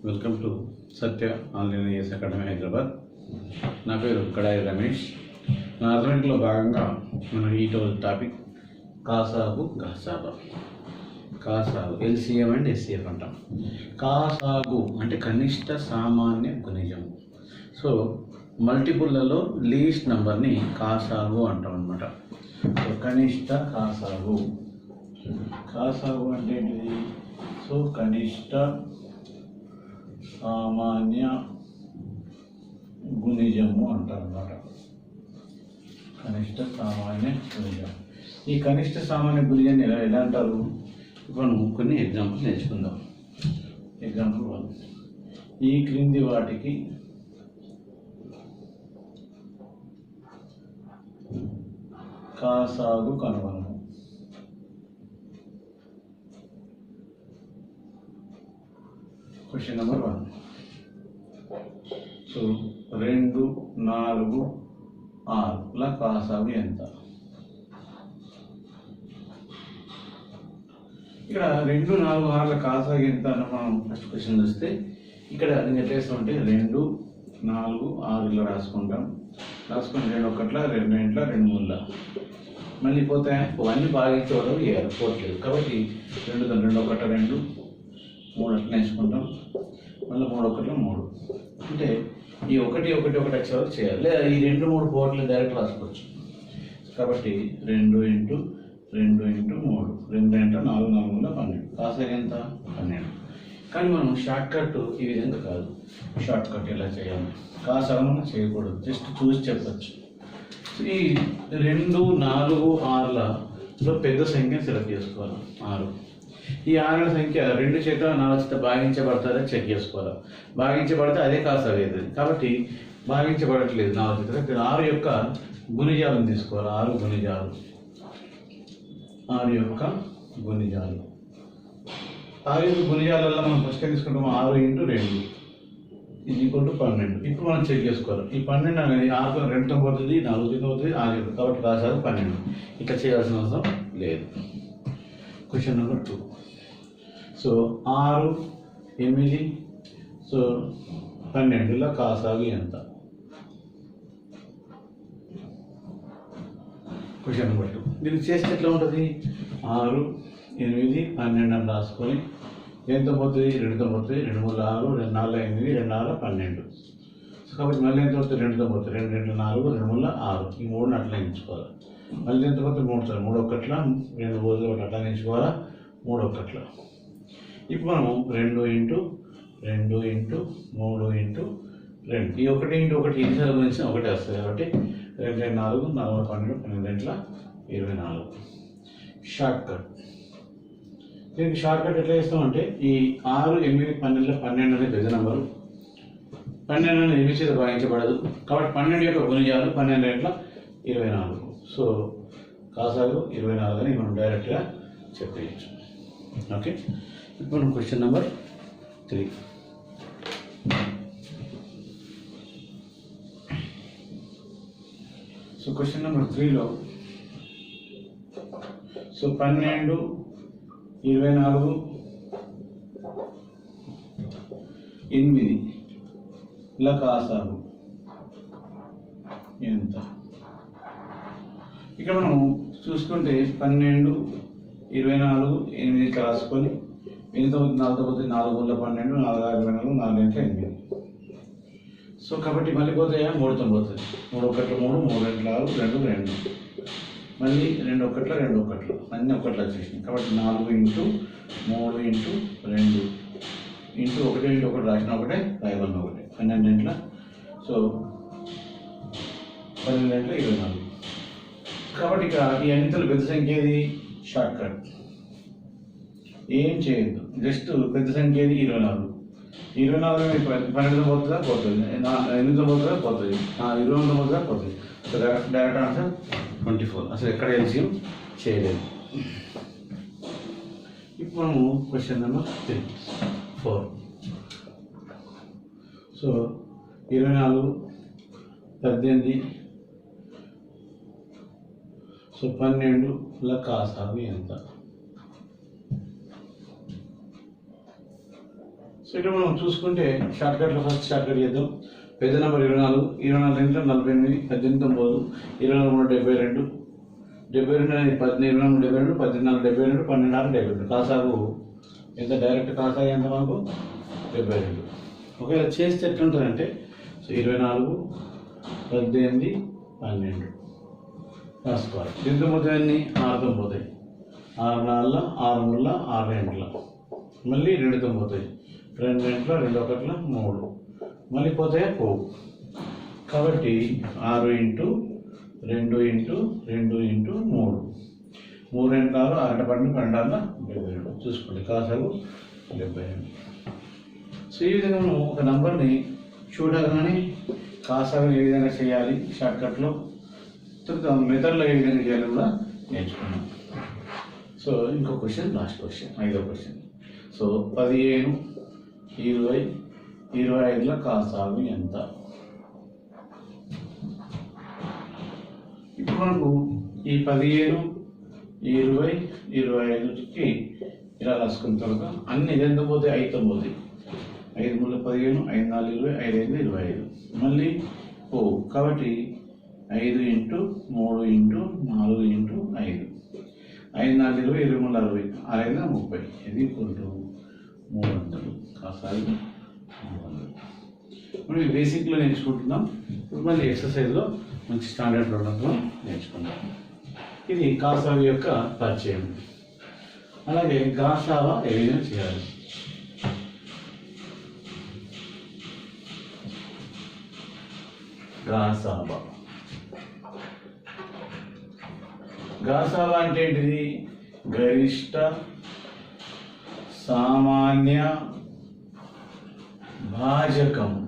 Welcome to Satya online IAS academy Hyderabad. నా పేరు కడాయి రమేష్. నా అర్థమెటిక్లో భాగంగా మనం ఈరోజు టాపిక్ కాసాగు గసాబా. కాసాగు ఎల్సిఎం అండ్ ఎస్సిఎఫ్ అంటాం. కాసాగు అంటే కనిష్ట సామాన్య గుణిజం. సో మల్టిపుల్లలో లీస్ట్ నెంబర్ని కాసాగు అంటాం అన్నమాట. సో కనిష్ట కాసాగు. కాసాగు అంటే ఏంటిది? సో కనిష్ట సామాన్య గుణిజము అంటారు అన్నమాట. కనిష్ట సామాన్య గుణిజం. ఈ కనిష్ట సామాన్య గుణిజాన్ని ఎలా అంటారు? ఇప్పుడు మనం కొన్ని ఎగ్జాంపుల్ నేర్చుకుందాం. ఎగ్జాంపుల్ 1, ఈ క్రింది వాటికి కాసాగు కనుగొనము. Question number 1. సో 2, 4, 6ల కాసాగు ఎంత? ఇక్కడ 2, 4, 6ల కాసాగు ఎంత అని మనం ఫస్ట్ క్వశ్చన్ చూస్తే ఇక్కడ నేను ఎట్లా వేస్తామంటే 2, 4, 6 ఇలా రాసుకుంటాం. రాసుకొని 2 ఒకట్ల 2 ఇంట్ల 2 మూల మళ్ళీ పోతే అన్నీ భాగించవడం పోవట్లేదు. కాబట్టి 2 ఒకట 2, 3 అట్లా నేర్చుకుంటాం. మళ్ళీ 3 ఒకట్ల 3 అంటే ఈ 1, 1, 1 వచ్చే వరకు చేయాలి. లేదా ఈ 2, 3 పోవట్లేదు డైరెక్ట్ రాసుకోవచ్చు. కాబట్టి 2 ఇంటూ 2 ఇంటూ 3 2 ఇంటూ 4 4 12 కాసాగు ఎంత? 12. కానీ మనం షార్ట్ కట్ ఈ విధంగా కాదు. షార్ట్ కట్ ఎలా చేయాలి? కాసాగు మనం చేయకూడదు, జస్ట్ చూసి చెప్పచ్చు. ఈ 2, 4, 6లలో పెద్ద సంఖ్యను సెలెక్ట్ చేసుకోవాలి. 6. ఈ 6ల సంఖ్య 2 చేత 4 చేత భాగించబడతారని చెక్ చేసుకోవాలి. భాగించబడితే అదే కాసాగు అవుతుంది. కాబట్టి భాగించబడట్లేదు 4 చేత. 6 యొక్క గుణిజాలను తీసుకోవాలి. 6 గుణిజాలు. 6 యొక్క గుణిజాలు. 6 యొక్క గుణిజాలలో మనం ఫస్ట్ తీసుకుంటాము. 6 ఇంటూ 2 ఇది = 12. ఇప్పుడు మనం చెక్ చేసుకోవాలి. ఈ 12 అనేది 6తో 2తో పోతుంది, 4తో పోతుంది, 6 కాబట్టి కాసాగు 12. ఇట్లా చేయాల్సిన అవసరం లేదు. Question number 2. సో 6, 8, సో 12ల కాసాగు ఎంత? Question number 2. దీన్ని చేస్తే ఎట్లా ఉంటుంది? 6, 8, 12 అని రాసుకొని ఎంతో పోతుంది? 2తో పోతుంది, 2 3 6, 2 4 8, 2 6 12. సో కాబట్టి మళ్ళీ ఎంత పోతుంది? 2తో పోతుంది, 2 2 4, 2 3 6. ఈ 3ని అట్లా ఎంచుకోవాలి. మళ్ళీ ఎంత పోతుంది? 3 సార్ 3 ఒకట్ల 2 పోతుంది, ఒకటి అట్లా ఎంచుకోవాలా. 3 ఒకట్ల. ఇప్పుడు మనం 2 ఇంటూ 2 ఇంటూ 3 ఇంటూ 2 ఈ 1 ఇంటూ 1 ఎన్నిసార్లు గురించి ఒకటే వస్తుంది. కాబట్టి 2 2 4 4 12 12 24. Short cut. దీనికి షార్ట్ కట్ ఎట్లా చేస్తామంటే ఈ 6, 8, 12 12 అనేది పెద్ద నెంబరు. 12 అనేది 8 చేత భాగించబడదు. కాబట్టి 12 యొక్క గుణిజాలు 12 24. సో కాసాగు 24 అని మనం డైరెక్ట్గా చెప్పేయచ్చు. ఓకే. ఇప్పుడు మనం question number 3. So question number 3లో సో 12, 24, 8ల కాసాగు ఎంత? ఇక్కడ మనం చూసుకుంటే 12, 24, 8 ఇట్లా రాసుకొని 8తో 4తో పోతే 4 3 12, 4 6 24, 4 ఇంట్లో 8. సో కాబట్టి మళ్ళీ పోతాయా? 3తో పోతుంది. 3 ఒకట్ల 3, 3 2 6, 2 2 మళ్ళీ 2 ఒకట్ల 2 ఒకట్లు అన్నీ ఒకట్లు వచ్చేసినాయి. కాబట్టి 4 ఇంటూ 3 ఇంటూ 2 ఇంటూ 1 ఇంటూ 1 రాసిన ఒకటే, రాయబడిన ఒకటే. 12 సో 12 24. కాబట్టి ఇక ఈ అన్నింటిలో పెద్ద సంఖ్య ఏది? Short cut. ఏం చేయొద్దు, జస్ట్ పెద్ద సంఖ్య ఏది? 24. 24 12తో పోతుందా? పోతుంది. 8తో పోతుందా? పోతుంది. 20తో పోతుందా? పోతుంది. So direct answer 24. అసలు ఎక్కడ ఎల్సిఎం చేయలేదు. ఇప్పుడు మనము క్వశ్చన్ నెంబర్ 4. సో 24, 18, సో 12ల కాసాగు ఎంత? సో ఇక్కడ మనం చూసుకుంటే షార్ట్కట్లో ఫస్ట్ షార్ట్కట్ చేద్దాం. పెద్ద నెంబర్ 24, 24 ఇంట్లో 48, 18 9, 24 72, 72 అనేది 24 72, 14 72, 12 72. కాసాగు ఎంత? డైరెక్ట్ కాసాగు ఎంత మనకు? 72. ఒకవేళ చేస్తే ఎట్లుంటుందంటే, సో 24, 18, 12 రాసుకోవాలి. ఎంత పోతాయన్నీ? 6తో పోతాయి. 6 4 6 3 6 2, మళ్ళీ 2తో పోతాయి. 2 2 2 1 3, మళ్ళీ పోతాయా? పోవు. కాబట్టి 6 ఇంటూ 2 ఇంటూ 2 ఇంటూ 3, 3 2 6, 6 12, 12 72. చూసుకోండి, కాసాగు 72. సో ఈ విధంగా మనం ఒక నంబర్ని చూడగానే కాసాగుని ఏ విధంగా చేయాలి షార్ట్కట్లో, తర్వాత మెథడ్లో ఏ విధంగా చేయాలి కూడా నేర్చుకున్నాం. సో ఇంకో క్వశ్చన్, లాస్ట్ క్వశ్చన్, 5వ క్వశ్చన్. సో 15, 20, 25ల కాసాగు ఎంత? ఇప్పుడు మనకు ఈ 15, 20, 25కి ఇలా రాసుకున్న తర్వాత అన్ని ఎంత పోతాయి? 5తో పోతాయి. 5 3 15, 5 4 20, 5 5 25, మళ్ళీ పోవు. కాబట్టి 5 ఇంటూ 3 ఇంటూ 4 ఇంటూ 5, 5 4 20, 20 3 60, 6 5 30. ఇది కొంటూ 300. కాసాగు 300. మనం బేసిక్లో నేర్చుకుంటున్నాం. ఇప్పుడు మళ్ళీ ఎక్సర్సైజ్లో మంచి స్టాండర్డ్ ప్రోగ్రామ్లో నేర్చుకుందాం. ఇది కాసాగు యొక్క పరిచయం. అలాగే గాసావా ఏ విధంగా చేయాలి? గాసావా, గాసావా అంటే ఏంటిది? గరిష్ట సామాన్య భాజకము.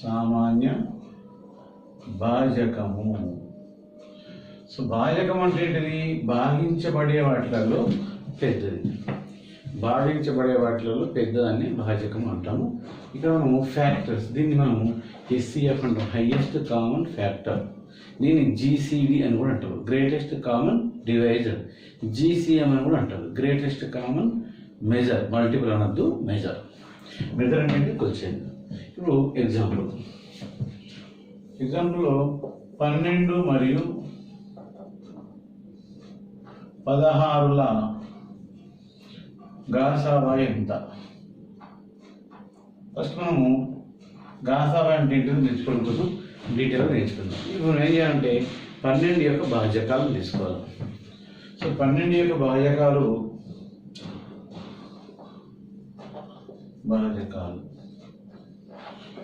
సామాన్య భాజకము. సో భాజకం అంటే ఏంటిది? భాగించబడే వాటిలలో పెద్దది. భాగించబడే వాటిలలో పెద్దదాన్ని భాజకం అంటాము. ఇక్కడ మనము ఫ్యాక్టర్స్, దీన్ని మనము HCF అంటాం, హైయెస్ట్ కామన్ ఫ్యాక్టర్. దీన్ని GCD అని కూడా అంటారు, గ్రేటెస్ట్ కామన్ డివైజర్. GCM అని కూడా అంటారు, గ్రేటెస్ట్ కామన్ మెజర్. మల్టిపుల్ అనద్దు, మెజర్. మెజర్ అనేది క్వశ్చన్. ఇప్పుడు ఎగ్జాంపుల్లో 12 మరియు 16ల గాసావా ఎంత? ఫస్ట్ మనము గాసావా అంటే ఏంటో నేర్చుకోవడం కోసం డీటెయిల్గా నేర్చుకుందాం. ఇప్పుడు మనం ఏం చేయాలంటే 12 యొక్క భాజకాలను తీసుకోవాలి. సో 12 యొక్క భాజకాలు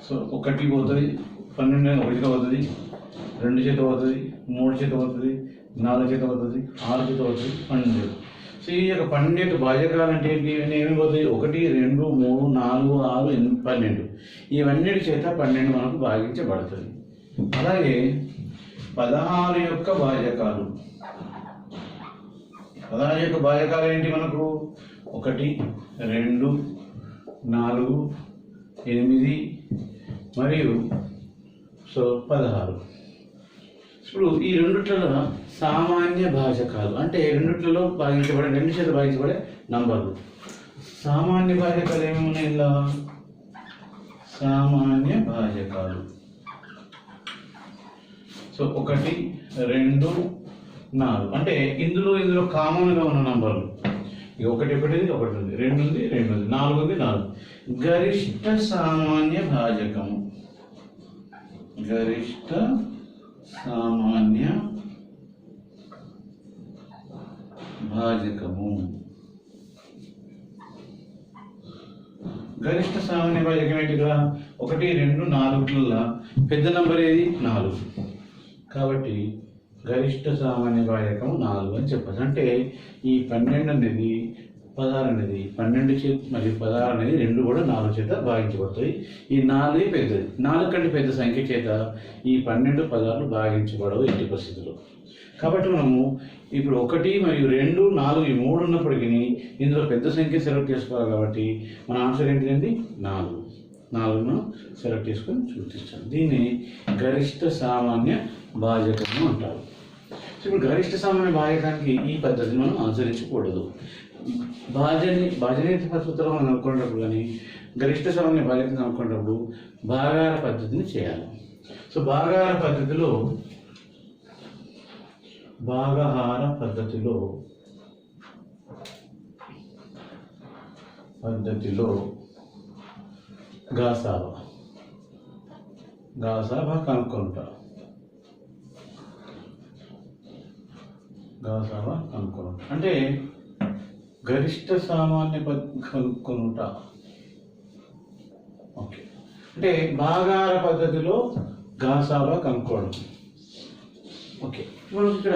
సో 1 పోతుంది, 12 1గా పోతుంది, 2 చేత పోతుంది, 3 చేత పోతుంది, 4 చేత పోతుంది, 6 చేత పోతుంది, 12. సో ఈ యొక్క 12 యొక్క భాజకాలు అంటే ఏంటి? ఏమి పోతాయి? 1 2 3 4 6 8 12. ఇవన్నిటి చేత 12 మనకు భాగించబడుతుంది. అలాగే 16 యొక్క భాజకాలు. 16 యొక్క భాజకాలు ఏంటి మనకు? 1 2 4 8 మరియు సో 16. ఇప్పుడు ఈ రెండిట్లలో సామాన్య భాజకాలు అంటే రెండిట్లలో భాగించబడే, 2 చేత భాగించబడే నంబర్లు. సామాన్య భాజకాలు ఏమేమి ఉన్నాయి? ఇలా సామాన్య భాజకాలు. సో 1 2 4 అంటే ఇందులో కామన్గా ఉన్న నంబర్లు. ఇక 1 1 1 ఉంది, 2 ఉంది 2 ఉంది, 4 ఉంది 4. గరిష్ట సామాన్య భాజకము. గరిష్ట సామాన్య భాజకము. గరిష్ట సామాన్య భాజకం ఏంటి? ఇక్కడ 1 2 4ల పెద్ద నంబర్ ఏది? 4. కాబట్టి గరిష్ట సామాన్య భాజకం 4 అని చెప్పచ్చు. అంటే ఈ 12 అనేది 16 అనేది 12 చేత మరియు 16 అనేది 2 కూడా 4 చేత భాగించబడతాయి. ఈ 4 పెద్దది. 4 కంటే పెద్ద సంఖ్య చేత ఈ 12 16 భాగించబడవు ఎట్టి పరిస్థితుల్లో. కాబట్టి మనము ఇప్పుడు 1 మరియు 2 4 ఈ 3 ఉన్నప్పటికీ ఇందులో పెద్ద సంఖ్య సెలెక్ట్ చేసుకోవాలి. కాబట్టి మన ఆన్సర్ ఏంటిదండి? 4. 4ను సెలెక్ట్ చేసుకొని చూపిస్తాను. దీన్ని గరిష్ట సామాన్య భాజకము అంటారు. సో ఇప్పుడు గరిష్ట సామాన్య భాజకానికి ఈ పద్ధతిని మనం అనుసరించకూడదు. భాజనీయ సూత్రం మనం అనుకునేటప్పుడు కానీ గరిష్ట సామాన్య భాజకం అనుకునేటప్పుడు భాగాహార పద్ధతిని చేయాలి. సో భాగాహార పద్ధతిలో గాసాబా కనుక్కుంటా. అంటే గరిష్ట సామాన్య కనుక్కొనుట. ఓకే, అంటే భాగాహార పద్ధతిలో గాసాబా కనుక్కోవడం. ఓకే, ఇప్పుడు ఇక్కడ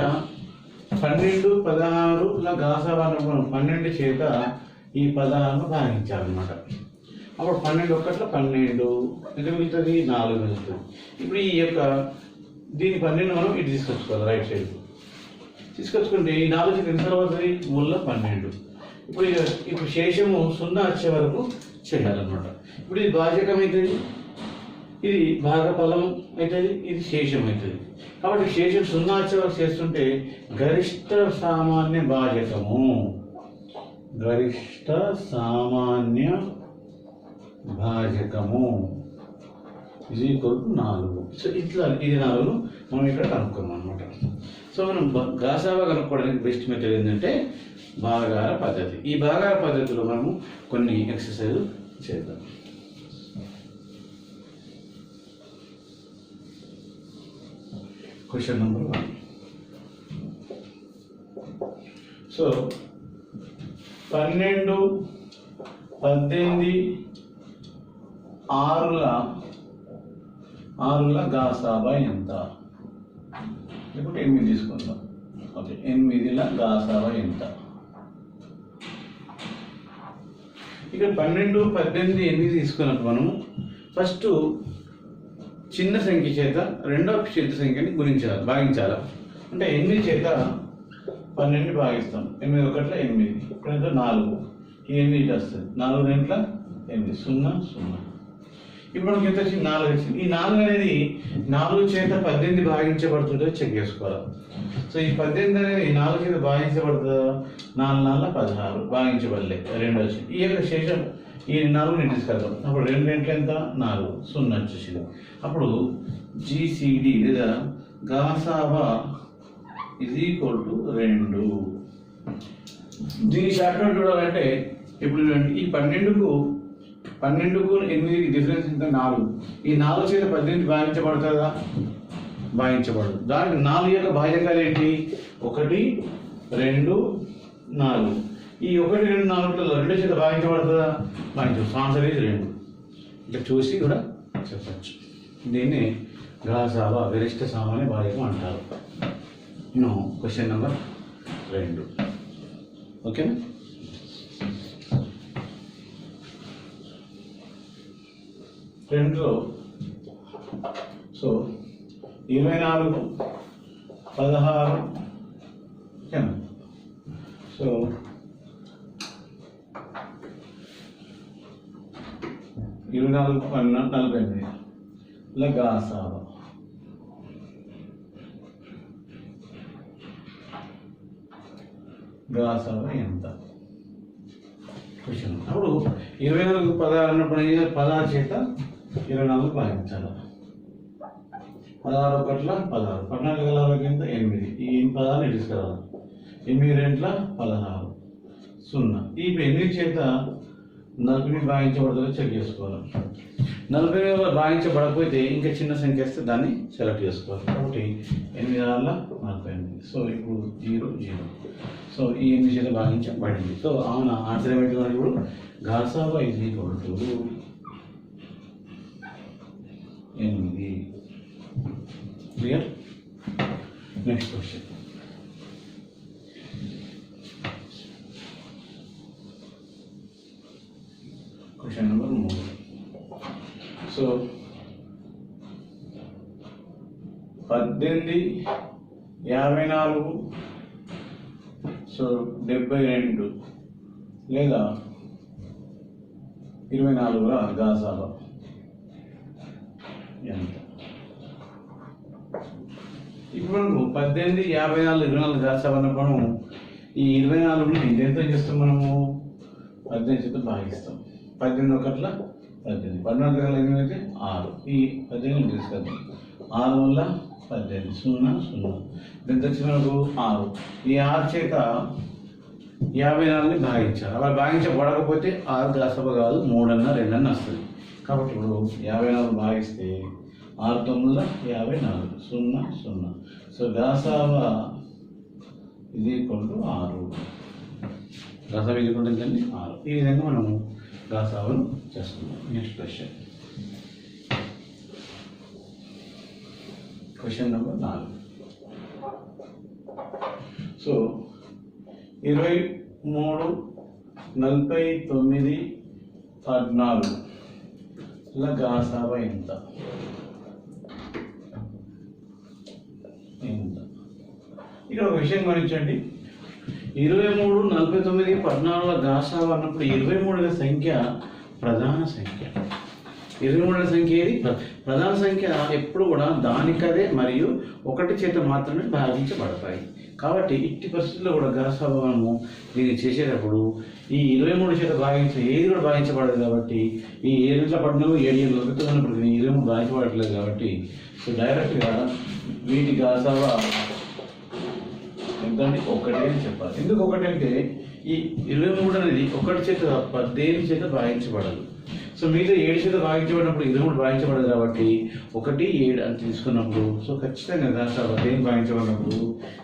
12, 16 ఇలా గాసాబా అనుకోవడం. 12 చేత ఈ 16ను భాగించాలన్నమాట. అప్పుడు 12 ఒకట్ల 12 ఎంత మిగులుతుంది? 4 మిగులుతుంది. ఇప్పుడు ఈ యొక్క దీని 12 మనం ఇటు తీసుకొచ్చుకోవాలి, రైట్ సైడ్ తీసుకొచ్చుకుంటే ఈ 4 చేత ఎంత అవుతుంది? 12. ఇప్పుడు శేషము 0 వచ్చే వరకు చేయాలన్నమాట. ఇప్పుడు ఇది భాజకం అవుతుంది, ఇది భాగఫలం అవుతుంది, ఇది శేషం అవుతుంది. కాబట్టి శేషం 0 వచ్చే వరకు చేస్తుంటే గరిష్ట సామాన్య భాజకము ఇది ఈక్వల్ టు 4. సో ఇట్లా ఇది 4 మనం ఇక్కడ కనుక్కున్నాం అనమాట. సో మనం గాసాబా కనుక్కోవడానికి బెస్ట్ మెథడ్ ఏంటంటే భాగాహార పద్ధతి. ఈ భాగాహార పద్ధతిలో మనము కొన్ని ఎక్సర్సైజ్ చేద్దాం. Question number 1. సో 12, 18 6ల గాసాబా ఎంత? ఇప్పుడు 8 తీసుకుందాం. ఓకే, 8ల గాసాబా ఎంత? ఇక్కడ 12, 18, 8 తీసుకున్నప్పుడు మనము ఫస్ట్ చిన్న సంఖ్య చేత రెండవ పెద్ద సంఖ్యని భాగించాలి. అంటే 8 చేత 12 భాగిస్తాం. 8 ఒకట్ల 8, ఇక్కడ 4, ఈ 8 వస్తుంది. 4 2 8, 0 0. ఇప్పుడు మనకి ఎంత వచ్చింది? 4 వచ్చింది. ఈ 4 అనేది 4 చేత 18 భాగించబడుతుందో చెక్ చేసుకోవాలి. సో ఈ 18 అనేది 4 చేత భాగించబడుతుందా? 4 4 16 భాగించబడలే, 2 వచ్చింది. ఈ యొక్క శేషం ఈ 4 తీసుకెళ్తాం. అప్పుడు 2 2 ఎంత? 4, 0 వచ్చేసింది. అప్పుడు జీసీడీ లేదా గాసాబా ఈజ్ ఈక్వల్ టు 2. దీని షార్ట్ కట్ చూడాలంటే ఇప్పుడు ఈ 12కు 8కి డిఫరెన్స్ ఎంత? 4. ఈ 4 చేత 18 భాగించబడుతుందా? భాగించబడదు. దానికి 4 యొక్క భాజకాలు ఏంటి? 1 2 4. ఈ 1 2 4 2 చేత భాగించబడుతుందా? భాగించబడదు. ఆన్సర్ ఇది 2. ఇట్లా చూసి కూడా చెప్పచ్చు. దీన్ని గాసాబా గరిష్ట సామాన్య భాజకం అంటారు. Question number 2. ఓకేనా? రెండులో సో 24, 16 ఓకేనా? సో 24, 48 ఇలా గాసాబా. గాసాబా ఎంత? క్వశ్చన్. అప్పుడు 24, 16 అన్నప్పుడు 16 చేత 24 భాగించాలి. 16 ఒకట్ల 16, 14 గల ఎంత? 8. ఈ 16 తీసుకురావాలి. 8 2 16, 0. ఈ 8 చేత 40 భాగించబడుతుందో చెక్ చేసుకోవాలి. 40 భాగించబడకపోతే ఇంకా చిన్న సంఖ్య వస్తే దాన్ని సెలెక్ట్ చేసుకోవాలి. కాబట్టి 8 48. సో ఇప్పుడు 0 0. సో ఈ 8 చేత భాగించబడింది. సో అవునా, ఆన్సర్ ఏమిటి? ఇప్పుడు గాసాబా is equal to 8. Clear? Next question. Question number 3. So 18, 54, so 72 లేదా 24ల గాసాబా ఎంత? ఇప్పుడు మనకు 18, 54, 24 గాసాబా అన్నప్పుడు ఈ 24ని ఎంత చేస్తాం మనము 18 చేత భాగిస్తాం. 18 ఒకట్ల 18, 14 8 అయితే 6. ఈ 18 తీసుకొద్దాం. 6 వల్ల 18, 0 0. ఎంత వచ్చింది మనకు 6. ఈ 6 చేత 54ని భాగించాలి. అలా భాగించబడకపోతే 6 గాసాబా కాదు, 3 అన్న 2 అన్న వస్తుంది. కాబట్టి ఇప్పుడు 54 భాగిస్తే 6 9 54, 0 0. సో గాసాబా ఇది ఈక్వల్ టు 6. గాసాబా ఇది ఈక్వల్ టు ఎంతండి 6. ఈ విధంగా మనము గాసాబాను చేసుకుందాం. Next question number 4. సో 23, 49, 14 ల గాసాబా ఎంత? ఇక్కడ ఒక విషయం గమనించండి. 23, 49, 14 గాసాబా అన్నప్పుడు 23 సంఖ్య ప్రధాన సంఖ్య. 23 సంఖ్య ఏది? ప్రధాన సంఖ్య ఎప్పుడు కూడా దానికదే మరియు 1 చేత మాత్రమే భాగించబడతాయి. కాబట్టి ఇట్టి పరిస్థితుల్లో కూడా గాసాబా మనము దీన్ని చేసేటప్పుడు ఈ 23 చేత ఏది కూడా భాగించబడదు. కాబట్టి ఈ 7 పడినవి 7 ఉన్నప్పుడు 23 భాగించబడట్లేదు. కాబట్టి సో డైరెక్ట్గా వీటి గాసాబా ఎంతండి 1 అని చెప్పాలి. ఎందుకు 1 అంటే ఈ 23 అనేది 1 చేత తప్ప దేని చేత భాగించబడదు. సో మీతో 7 చేత భాగించబడినప్పుడు 23 భాగించబడదు. కాబట్టి 1, 7 అని తీసుకున్నప్పుడు సో ఖచ్చితంగా గాసాబా దేని భాగించబడినప్పుడు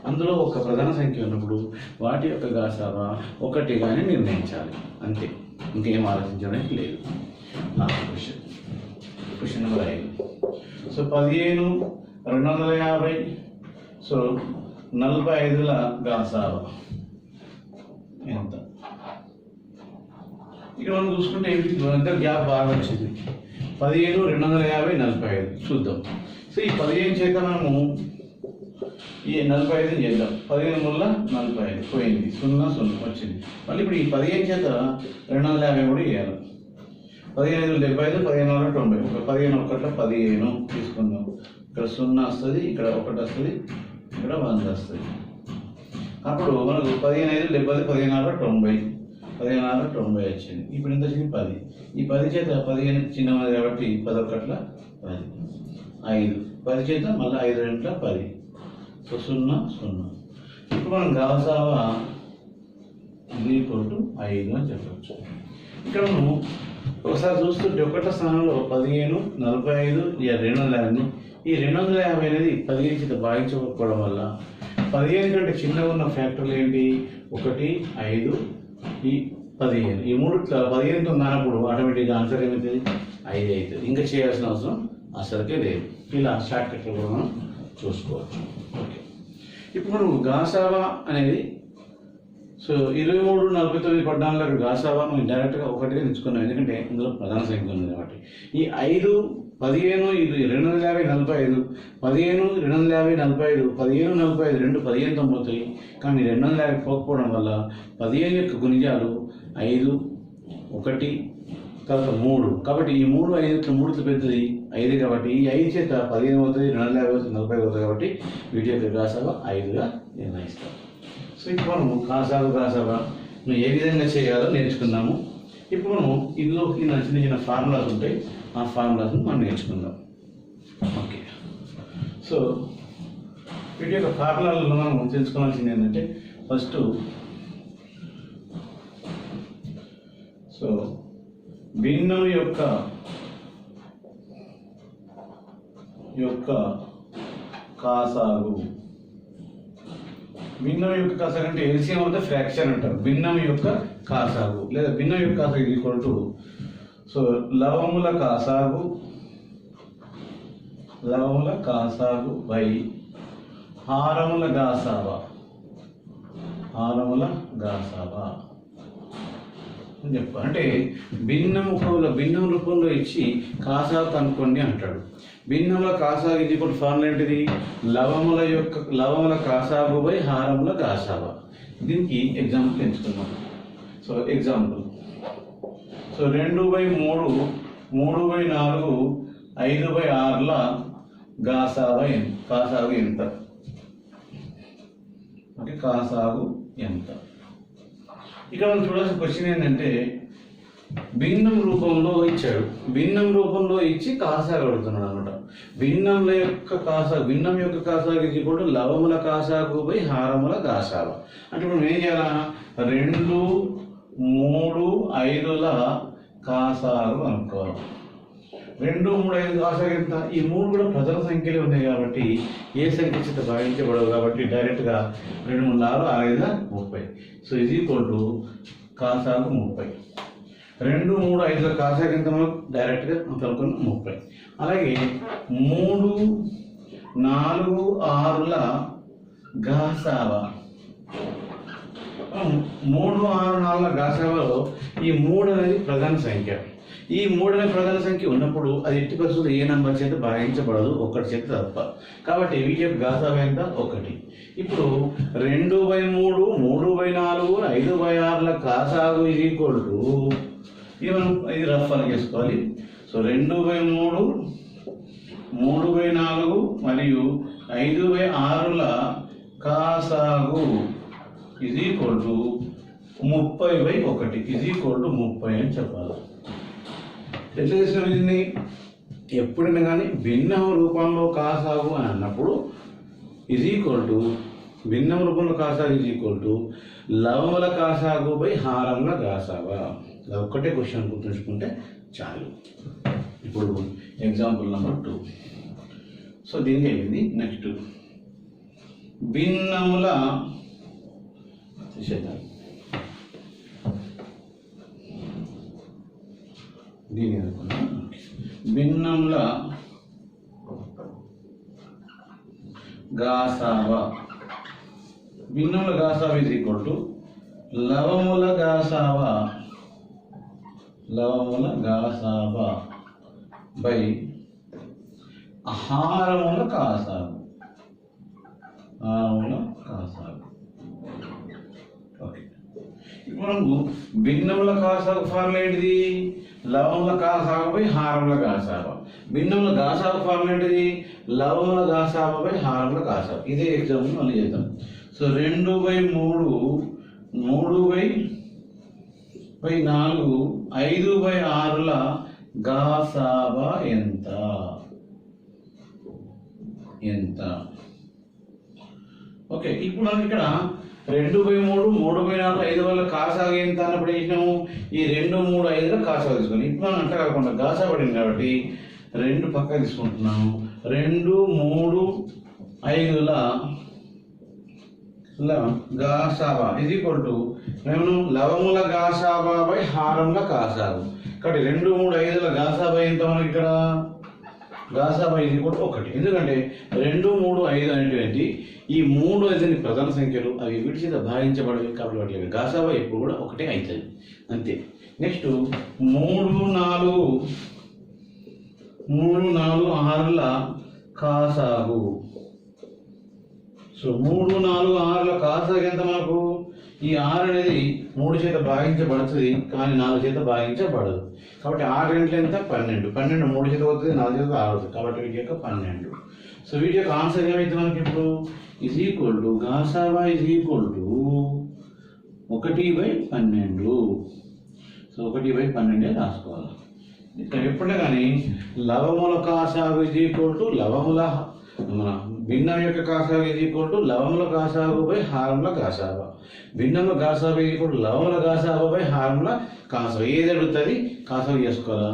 అందులో ఒక ప్రధాన సంఖ్య ఉన్నప్పుడు వాటి యొక్క గాసాబా 1గానే నిర్ణయించాలి. అంతే, ఇంకేం ఆలోచించడానికి లేదు. Question number 5. సో 15, 250, సో 45ల గాసాబా ఎంత? ఇక్కడ మనం చూసుకుంటే ఇద్దరు గ్యాప్ బాగా వచ్చింది. 15, 250, 45 చూద్దాం. సో ఈ 15 చేత మనము ఈ 45 చేద్దాం. 15 వల్ల 45 పోయింది, 0 0 వచ్చింది. మళ్ళీ ఇప్పుడు ఈ 15 చేత 250 కూడా వేయాలి. 15 75, 15 90. 15 ఒకట్ల 15 తీసుకుందాం. ఇక్కడ 0 వస్తుంది, ఇక్కడ 1 వస్తుంది, ఇక్కడ 100 వస్తుంది. అప్పుడు మనకు 15 70, 15 90, 15 90 వచ్చింది. ఇప్పుడు ఎంత వచ్చింది 10. ఈ 10 చేత 15 చిన్నది కాబట్టి 10 ఒకట్ల 10, 5. 10 చేత మళ్ళీ 5 2 10, సో 0 0. ఇప్పుడు మనం గాసాబా ఈక్వల్ టు 5 అని చెప్పవచ్చు. ఇక్కడ మనం ఒకసారి చూస్తుంటే 1వ స్థానంలో 15, 45, 250. ఈ 250 అనేది 15 చేత భాగించకపోవడం వల్ల 15 కంటే చిన్నగా ఉన్న ఫ్యాక్టర్లు ఏంటి? 1, 5, ఈ 15. ఈ 3 15తో ఉన్నప్పుడు ఆటోమేటిక్గా ఆన్సర్ ఏమవుతుంది? 5 అవుతుంది. ఇంకా చేయాల్సిన అవసరం అసలుకే లేదు. ఇలా షార్ట్ కట్లో కూడా మనం చూసుకోవచ్చు. ఓకే, ఇప్పుడు మనం గాసాబా అనేది సో 23, 49, 14 గాసాబా మనం డైరెక్ట్గా 1గా తెచ్చుకున్నాం. ఎందుకంటే ఇందులో ప్రధాన సంఖ్య ఉంది కాబట్టి. ఈ 5, 15, 250, 45, 15, 250, 45, 15, 45 రెండు 15తో పోతాయి. కానీ 250 పోకపోవడం వల్ల 15 యొక్క గుణిజాలు 5, 1, తర్వాత 3. కాబట్టి ఈ 3 5 పెద్దది 5 కాబట్టి ఈ 5 చేత 15 అవుతుంది, 250 అవుతుంది, 40 అవుతుంది. కాబట్టి వీటి యొక్క గాసాబా 5గా నిర్ణయిస్తాం. సో ఇప్పుడు మనము గాసాబా ఏ విధంగా చేయాలో నేర్చుకుందాము. ఇప్పుడు మనం ఇందులో చిన్న చిన్న ఫార్ములాస్ ఉంటాయి. ఆ ఫార్ములాస్ని మనం నేర్చుకుందాం. ఓకే, సో వీటి యొక్క ఫార్ములాలలో మనం తెలుసుకోవాల్సింది ఏంటంటే ఫస్ట్ సో భిన్నం యొక్క కాసాగు. భిన్నం యొక్క కాసాగు అంటే ఎల్సిఎం ఆఫ్ ద ఫ్రాక్షన్ అంటారు. భిన్నం యొక్క కాసాగు లేదా భిన్నం యొక్క కాసాగు ఈక్వల్ టు సో లవముల కాసాగు బై హారముల గాసాబా అని చెప్పాలి. అంటే భిన్నం రూపంలో ఇచ్చి కాసాగు కనుక్కోండి అంటాడు. భిన్నంలో కాసాగు ఇది కూడా ఫార్ములా ఏంటిది? లవముల కాసాగు బై హారముల గాసాబా. దీనికి ఎగ్జాంపుల్ ఎంచుకుందాం. సో ఎగ్జాంపుల్ సో 2/3, 3/4, 5/6ల కాసాగు ఎంత? ఓకే, కాసాగు ఎంత. ఇక్కడ మనం చూడాల్సిన క్వశ్చన్ ఏంటంటే భిన్నం రూపంలో ఇచ్చాడు, భిన్నం రూపంలో ఇచ్చి కాసాగు అడుగుతున్నాడు అనమాట. భిన్నం యొక్క కాసాగు ఇది కూడా లవముల కాసాగు బై హారముల గాసావ. అంటే ఇప్పుడు మనం ఏం చేయాలా, 2, 3, 5ల కాసాగు అనుకోవాలి. 2, 3, 5 కాసాగు ఎంత? ఈ 3 కూడా ప్రజల సంఖ్యలో ఉన్నాయి కాబట్టి ఏ సంఖ్య చేత భావించబడవు కాబట్టి డైరెక్ట్గా 2, 3, 4, 6, 5, 30. సో ఇది ఈక్వల్ టు కాసాగు 30. 2, 3, 5ల కాసాగు ఎంత మనకు డైరెక్ట్గా కనుక్కున్న 30. అలాగే 3, 4, 6ల గాసావ. 3, 6, 4ల గాసావలో ఈ 3 అనేది ప్రధాన సంఖ్య. ఈ 3 అనే ప్రధాన సంఖ్య ఉన్నప్పుడు అది ఎట్టి పరిస్థితుల్లో ఏ నెంబర్ చేత భాగించబడదు, 1 చేత తప్ప. కాబట్టి వీటి యొక్క గాసావ ఎంత? 1. ఇప్పుడు 2/3, 3/4, 5/6ల కాసాగు ఇది ఈక్వల్ టు, ఇది మనం ఇది రఫ్ అని చేసుకోవాలి. సో 2/3, 3/4 మరియు 5/6ల కాసాగు ఇది ఈక్వల్ టు 30/1 ఇది ఈక్వల్ టు 30 అని చెప్పాలి. ఎట్లా చేసిన దీన్ని? ఎప్పుడైనా కానీ భిన్నం రూపంలో కాసాగు అని అన్నప్పుడు ఇది ఈక్వల్ టు, భిన్నం రూపంలో కాసాగు ఇది ఈక్వల్ టు లవముల కాసాగు బై హారముల గాసావా. అది ఒక్కటే క్వశ్చన్ గుర్తుంచుకుంటే చాలు. ఇప్పుడు ఎగ్జాంపుల్ నెంబర్ 2. సో దీనికి అయిపోయింది. నెక్స్ట్ భిన్నముల దీని భిన్నముల గాసావ. భిన్నముల గాసావ ఈజ్ ఈక్వల్ టు లవముల గాసావ బై హారముల కాసాగు. ఓకే, ఇప్పుడు మనకు భిన్నముల కాసాగు ఫార్ములా ఏంటిది? లవముల కాసాగు బై హారముల గాసావ. భిన్నముల గాసాగు ఫార్ములా ఏంటిది? లవముల గాసావ బై హారముల గాసావ. ఇదే ఎగ్జాంపుల్ మళ్ళీ చేద్దాం. సో 2/3, 3/4, 5/6ల గాసావ ఎంత? ఓకే, ఇప్పుడు మనం ఇక్కడ 2/3, 3/4, 5 కాసాగు ఎంత అన్నప్పుడు వేసినాము. ఈ 2, 3, 5ల కాసాగు తీసుకుని ఇప్పుడు మనం అంట కాకుండా గాసా పడింది కాబట్టి 2 పక్క తీసుకుంటున్నాము. 2, 3, 5ల గాసావా ఇది ఈక్వల్ టు మేము లవముల గాసావా బై హారముల కాసాగు. కాబట్టి 2, 3, 5ల గాసావా ఎంత మనకి ఇక్కడ? గాసావా ఇది ఈక్వల్ టు 1. ఎందుకంటే 2, 3, 5 అనేటువంటి ఈ 3 అనేది ప్రధాన సంఖ్యలు, అవి వీటి చేత భాగించబడవి కాబట్టి వాటి యొక్క గాసావా ఎప్పుడు కూడా 1 అవుతుంది అంతే. నెక్స్ట్ 3, 4, 6ల కాసాగు. సో 3, 4, 6ల కాసాగు ఎంత మనకు? ఈ 6 అనేది 3 చేత భాగించబడుతుంది కానీ 4 చేత భాగించబడదు. కాబట్టి 6 గంటలు ఎంత? 12. 12 3 చేత అవుతుంది, 4 చేత 6 అవుతుంది. కాబట్టి వీటి యొక్క 12. సో వీటి యొక్క ఆన్సర్ ఏమైతే మనకి ఇప్పుడు ఈజ్ ఈక్వల్ టు గాసావా ఈజ్ ఈక్వల్ టు 1/12. సో 1/12 రాసుకోవాలి. ఇక్కడ ఎప్పుడైనా కానీ లవముల కాసాగు ఈజ్ ఈక్వల్ టు లవముల మన భిన్నం యొక్క కాసాగు ఈజ్ ఈక్వల్ టు లవముల కాసాగు బై హారముల గాసావా. భిన్నముల గాసావా ఈజ్ ఈక్వల్ టు లవముల గాసావా బై హారముల కాసావా. ఏది అడుగుతుంది కాసావా చేసుకోవాలా,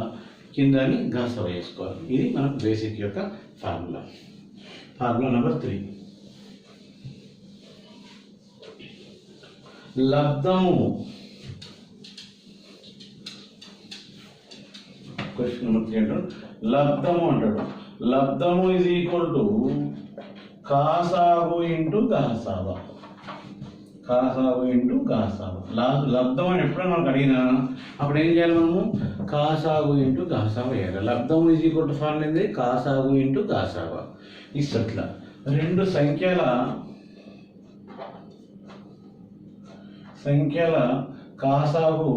కిందని గాసావా చేసుకోవాలి. ఇది మన బేసిక్ యొక్క ఫార్ములా. Formula number 3. లబ్ధము. క్వశ్చన్ నెంబర్ 3 అంటాడు లబ్ధము అంటాడు. లబ్ధము ఈజ్ ఈక్వల్ టు కాసాగు ఇంటూ గాసావా. లబ్ధం అని ఎప్పుడైనా మనకు అడిగినా అప్పుడు ఏం చేయాలి? మనము కాసాగు ఇంటూ గాసావా వేయాలి. లబ్ధము ఈజ్ ఈక్వల్ టు ఫార్ములా ఏంది? కాసాగు ఇంటూ గాసావా. ఇట్లా 2 సంఖ్యల కాసాగు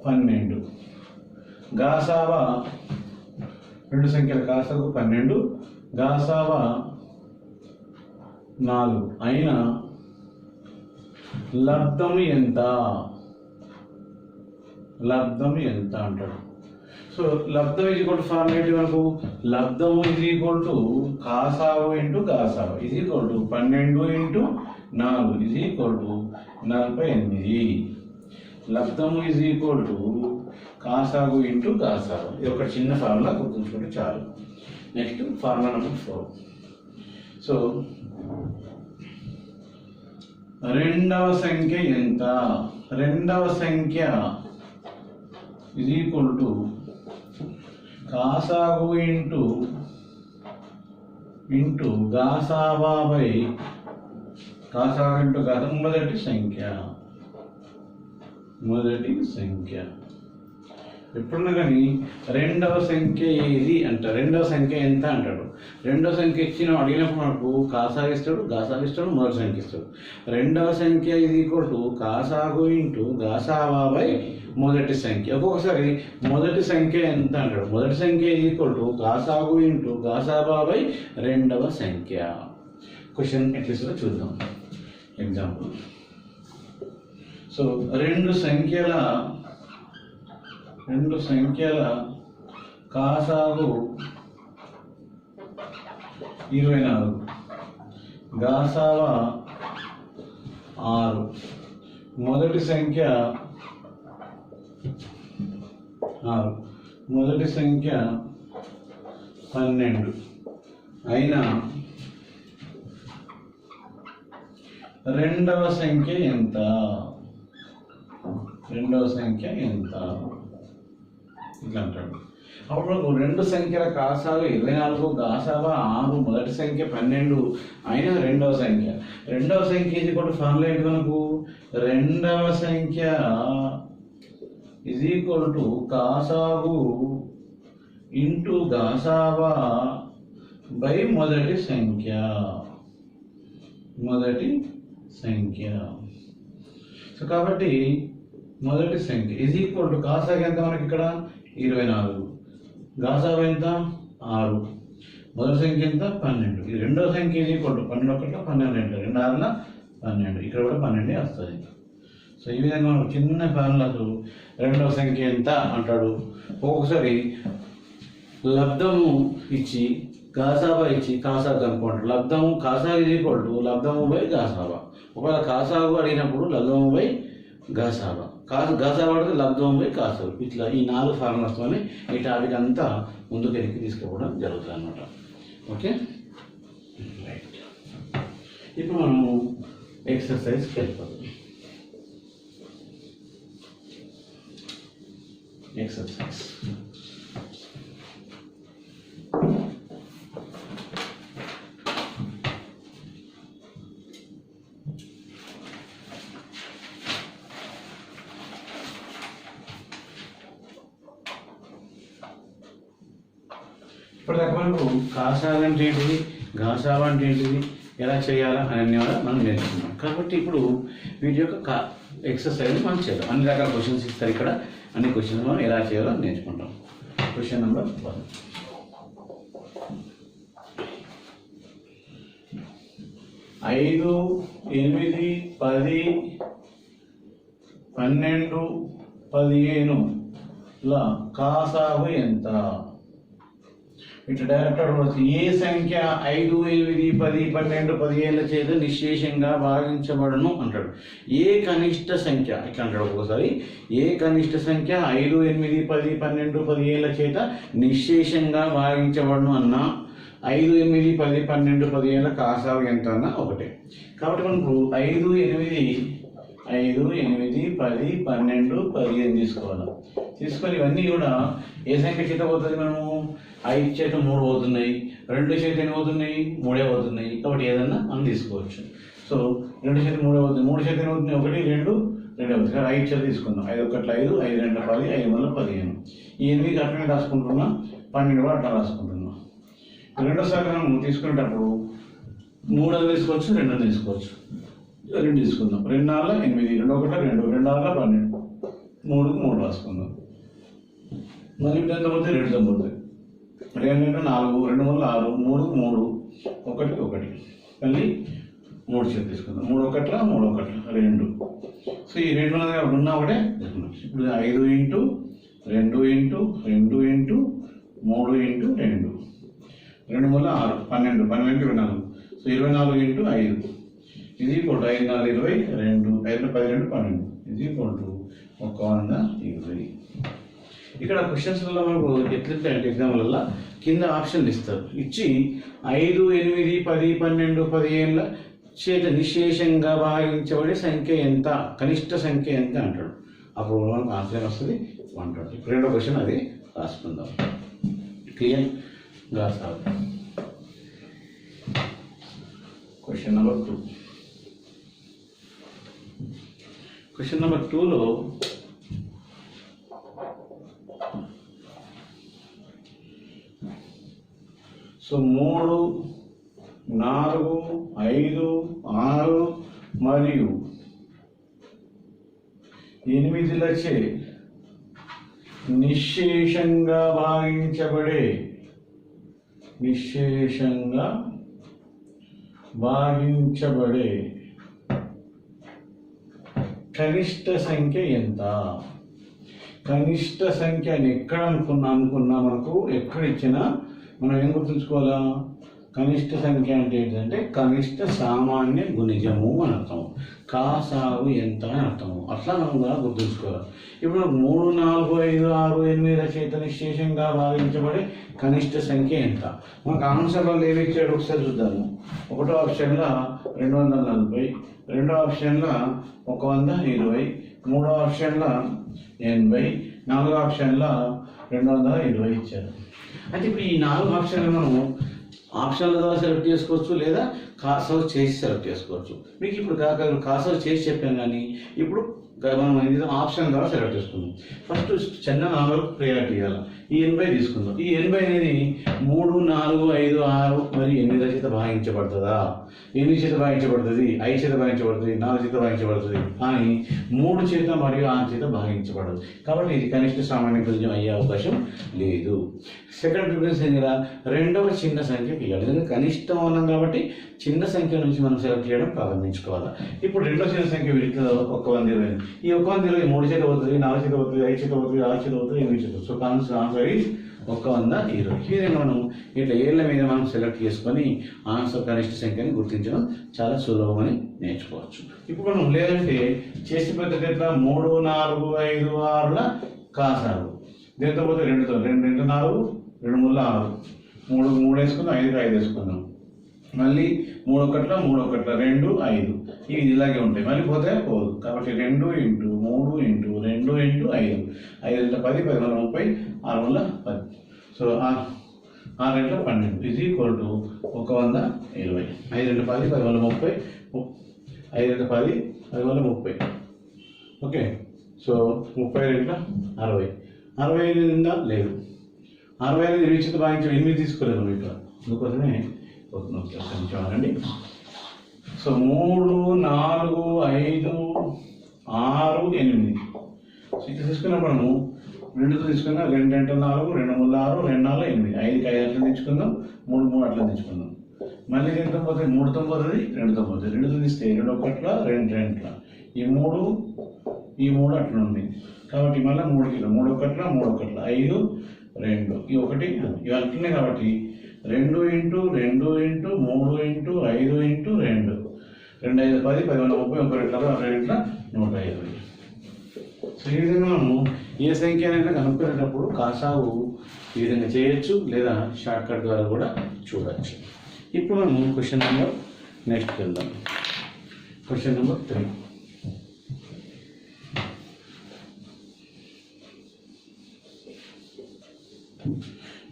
12, గాసావా 2 సంఖ్యల కాసాగు 12, గాసావా 4 అయినా లబ్ధం ఎంత అంటాడు. సో లబ్ధం ఈజ్ ఈక్వల్ టు ఫార్ములా మనకు లబ్ధము ఈజ్ ఈక్వల్ టు కాసావు ఇంటూ గాసావు is equal to 12 into 4 is equal to 48. లబ్ధము ఈజ్ ఈక్వల్ టు కాసాగు ఇంటూ గాసాగు. ఇది ఒక చిన్న ఫార్ములా గుర్తుంచుకుంటే చాలు. Next formula number 4. సో రెండవ సంఖ్య ఎంత? రెండవ సంఖ్య ఈజ్ ఈక్వల్ టు కాసాగు ఇంటూ గాసావా బై కాసాగు ఇంటూ గాసా. మొదటి సంఖ్య ఎప్పుడున్నా కానీ రెండవ సంఖ్య ఏది అంట. రెండవ సంఖ్య ఎంత అంటాడు. రెండవ సంఖ్య అడిగినప్పుడు మనకు కాసాగు ఇస్తాడు, గాసాగు ఇస్తాడు, మొదటి సంఖ్య ఇస్తాడు. రెండవ సంఖ్య ఇది ఈక్వల్ టు కాసాగు ఇంటూ గాసావా బై మొదటి సంఖ్య. ఒక్కొక్కసారి మొదటి సంఖ్య ఎంత అంటాడు. మొదటి సంఖ్య ఇది ఈక్వల్ టు కాసాగు ఇంటూ గాసావా బై రెండవ సంఖ్య. క్వశ్చన్ ఎట్లా చూద్దాం. ఎగ్జాంపుల్. సో రెండు సంఖ్యల కాసాగు 24, గాసావా 6. మొదటి సంఖ్య 12 అయినా రెండవ సంఖ్య ఎంత? ఇట్లా అంటాడు. అప్పుడు రెండు సంఖ్యల కాసాగు 24, గాసావా 6, మొదటి సంఖ్య 12 అయినా రెండవ సంఖ్య ఇది కూడా ఫార్ములా ఏంటి మనకు? రెండవ సంఖ్య ఈజ్ ఈక్వల్ టు కాసాగు ఇంటూ గాసావా బై మొదటి సంఖ్య. సో కాబట్టి మొదటి సంఖ్య ఈజ్ ఈక్వల్ టు కాసాగు ఎంత మనకి ఇక్కడ 24, గాసావా ఎంత 6, మొదటి సంఖ్య ఎంత 12. ఇది రెండవ సంఖ్య ఈజ్ ఈక్వల్ టు 12 1 12 2 6 12. ఇక్కడ కూడా 12 వస్తుంది. సో ఈ విధంగా మనకు చిన్న ఫార్ములాతో రెండవ సంఖ్య ఎంత అంటాడు. ఒక్కొక్కసారి లబ్ధము ఇచ్చి గాసావా ఇచ్చి కాసాగు అనుకుంటాడు. లబ్ధము కాసాగు ఈజ్ ఈక్వల్ టు లబ్ధము బై గాసావా. ఒకవేళ కాసాగు అడిగినప్పుడు లబ్ధము బై గాసావా, గాసావా అడిగితే లబ్ధము బై కాసాగు. ఇట్లా ఈ 4 ఫార్ములాస్తోనే ఈ టాపిక్ అంతా ముందుకు ఎక్కి తీసుకుపోవడం జరుగుతుంది అన్నమాట. Okay right. ఇప్పుడు మనము ఎక్సర్సైజ్కి వెళ్ళిపోతాం. ఎక్సర్సైజ్ ఇప్పటిదాకా మనకు కాసాగు అంటే ఏంటిది, గాసావా అంటే ఏంటిది, ఎలా చేయాలా అని మనం నేర్చుకున్నాం. కాబట్టి ఇప్పుడు వీటి యొక్క ఎక్సర్సైజ్ మనం చేద్దాం. అన్ని రకాల క్వశ్చన్స్ ఇస్తారు ఇక్కడ. అన్ని క్వశ్చన్స్ మనం ఎలా చేయాలో నేర్చుకుంటాం. Question number 1. 5, 8, 10, 12, 15 కాసాగు ఎంత? ఇట్లా డైరెక్ట్ అడగవచ్చు. ఏ సంఖ్య 5, 8, 10, 12, 15 చేత నిశ్శేషంగా భాగించబడను అంటాడు. ఏ కనిష్ట సంఖ్య ఇట్లా అంటాడు. ఒక్కోసారి ఏ కనిష్ట సంఖ్య 5, 8, 10, 12, 15 చేత నిశ్శేషంగా భాగించబడను అన్నా 5, 8, 10, 12, 15 కాసాగు ఎంత అన్నా ఒకటే. కాబట్టి మనకు 5, 8, 10, 12, 15 తీసుకోవాలి. తీసుకొని ఇవన్నీ కూడా ఏ సంఖ్య చేత పోతుంది? మనము 5 చేత 3 పోతున్నాయి, 2 చేత ఎన్ని పోతున్నాయి? 3 పోతున్నాయి. కాబట్టి ఏదన్నా మనం తీసుకోవచ్చు. సో 2 చేత 3 పోతుంది, 3 చేత ఎన్ని పోతున్నాయి? 1, 2 అవుతుంది. 5 చేత తీసుకుందాం. 5 1 5, 5 2 10, 5 1 15. ఈ 8 అట్లనే రాసుకుంటున్నా, 12 కూడా అట్లా రాసుకుంటున్నా. రెండోసారి మనం తీసుకునేటప్పుడు 3 తీసుకోవచ్చు, 2 తీసుకోవచ్చు. 2 తీసుకుందాం. 2 4 8, 2 1 2, 2 6 12, 3 3 రాసుకుందాం. మళ్ళీ ఎంత పోతే 2 పోతుంది. 2 2 4, 2 3 6, 3 3 1 1. మళ్ళీ 3 చేతి తీసుకుందాం. 3 ఒకట్ల 2. సో ఈ 2 ఉన్నది కాబట్టి ఉన్నా ఒకటే ఇప్పుడు 5 ఇంటూ 2 ఇంటూ 2 ఇంటూ 3 ఇంటూ 2 2 వల్ల 6 12 12 24. సో 24 ఇంటూ 5 ఇది ఈక్వల్ 5 4 20 2 5 12 12 ఇది ఈక్వల్ 120. ఇక్కడ క్వశ్చన్స్లలో మనకు ఎట్లంటే ఎగ్జామ్లలో కింద ఆప్షన్లు ఇస్తారు, ఇచ్చి 5 8 10 12 15 చేత నిశేషంగా భావించబడే సంఖ్య ఎంత, కనిష్ట సంఖ్య ఎంత అంటాడు. అప్పుడు మనకు ఆన్సర్ వస్తుంది 120. ఇప్పుడు రెండో క్వశ్చన్ అది రాసుకుందాం. క్లియర్గా sir. Question number 2. Question number 2లో సో 3 4 5 6 మరియు 8లచే నిశేషంగా భాగించబడే కనిష్ట సంఖ్య ఎంత? కనిష్ట సంఖ్య అని ఎక్కడ అనుకున్నా మనకు ఎక్కడ ఇచ్చినా మనం ఏం గుర్తుంచుకోవాలా? కనిష్ట సంఖ్య అంటే ఏంటంటే కనిష్ట సామాన్య గుణిజము అని అర్థం, కాసాగు ఎంత అని అర్థము. అట్లా మనం కూడా గుర్తుంచుకోవాలి. ఇప్పుడు 3 4 5 6 8 చేత నిశేషంగా భావించబడే కనిష్ట సంఖ్య ఎంత? మనకు ఆన్సర్లో ఏమి ఇచ్చాడు ఒకసారి చూద్దాము. ఒకటో ఆప్షన్లో 240, రెండో ఆప్షన్లో 120, మూడో ఆప్షన్లో 80, నాలుగో ఆప్షన్లో 220 ఇచ్చారు. అంటే ఇప్పుడు ఈ 4 ఆప్షన్లు మనం ఆప్షన్ల ద్వారా సెలెక్ట్ చేసుకోవచ్చు, లేదా కాసావు చేసి సెలెక్ట్ చేసుకోవచ్చు. మీకు ఇప్పుడు కాసావు చేసి చెప్పాను, కానీ ఇప్పుడు మనం ఆప్షన్ ద్వారా సెలెక్ట్ చేసుకుందాం. ఫస్ట్ చిన్న నాలుగు ప్రియారిటీ ఇవ్వాలి. ఈ 80 తీసుకుందాం. ఈ 80 అనేది 3 4 5 6 మరియు 8 చేత భాగించబడుతుందా? 8 చేత భాగించబడుతుంది, 5 చేత భాగించబడుతుంది, 4 చేత భాగించబడుతుంది, కానీ 3 చేత మరియు 6 చేత భాగించబడదు. కాబట్టి ఇది కనిష్ట సామాన్య గుణిజం అయ్యే అవకాశం లేదు. సెకండ్ ప్రిఫరెన్స్ ఏం కదా, రెండవ చిన్న సంఖ్యకి ఇవ్వాలి. ఎందుకంటే కనిష్టం అన్నాం కాబట్టి చిన్న సంఖ్య నుంచి మనం సెలెక్ట్ చేయడం ప్రారంభించుకోవాలి. ఇప్పుడు రెండో చిన్న సంఖ్య వీటిలో 120. ఈ 120 3 చేత అవుతుంది, 4 చేత అవుతుంది, 5 చేత అవుతుంది, 6 చేత అవుతుంది, 8 చేత. So answer is 120. ఈ విధంగా మనం ఇట్లా ఏళ్ళ మీద మనం సెలెక్ట్ చేసుకొని ఆన్సర్ కనిష్ట సంఖ్యని గుర్తించడం చాలా సులభమని నేర్చుకోవచ్చు. ఇప్పుడు మనం లేదంటే చేసే పద్ధతి ఎట్లా, 3 4 5 6ల కాసాగు, దీంతో పోతే 2తో 2 2 4 2 3 6 3 3 వేసుకుందాం, 5కి 5 వేసుకుందాం, మళ్ళీ 3 1 3 1 2 5 ఇవి ఇలాగే ఉంటాయి, మళ్ళీ పోతే పోదు. కాబట్టి 2 ఇంటూ 3 ఇంటూ 2 ఇంటూ 5 5 2 10 10 వల్ల 30 6 వల్ల 10. So 6 2 12 is equal to 120. 5 2 10 10 వల్ల 30, 5 2 10 10 వల్ల 30. Okay, so 30 2 60. 65 ఉందా? లేదు. 65 నిరీక్షిత భాగించడం 8 తీసుకోలేదు మనం ఇక్కడ, అందుకోసమే చూడండి. సో 3 4 5 6 8 ఇట్లా తీసుకున్నప్పుడు మనము 2తో తీసుకున్నా, 2 2 4 2 3 6 2 4 8 5కి 5 అట్లా తెచ్చుకుందాం, 3 3 అట్లా తెచ్చుకుందాం. మళ్ళీ 2తో పోతే 3తో పోతుంది, 2తో పోతుంది, 2తో తీస్తే 2 1 2 2 ఈ 3 అట్లా ఉంది. కాబట్టి మళ్ళీ 3 1 3 1 5 2 ఈ 1 ఇవి అట్లనే. కాబట్టి 2 into 2 into 3 into 5 into 2 2 5 10 10 30 32 120. So ఈ విధంగా మనము ఏ సంఖ్య అయినా కనుక్కునేటప్పుడు కాసాగు ఈ విధంగా చేయొచ్చు, లేదా షార్ట్ కట్ ద్వారా కూడా చూడవచ్చు. ఇప్పుడు మనం క్వశ్చన్ నెంబర్ నెక్స్ట్ వెళ్దాం. Question number 3.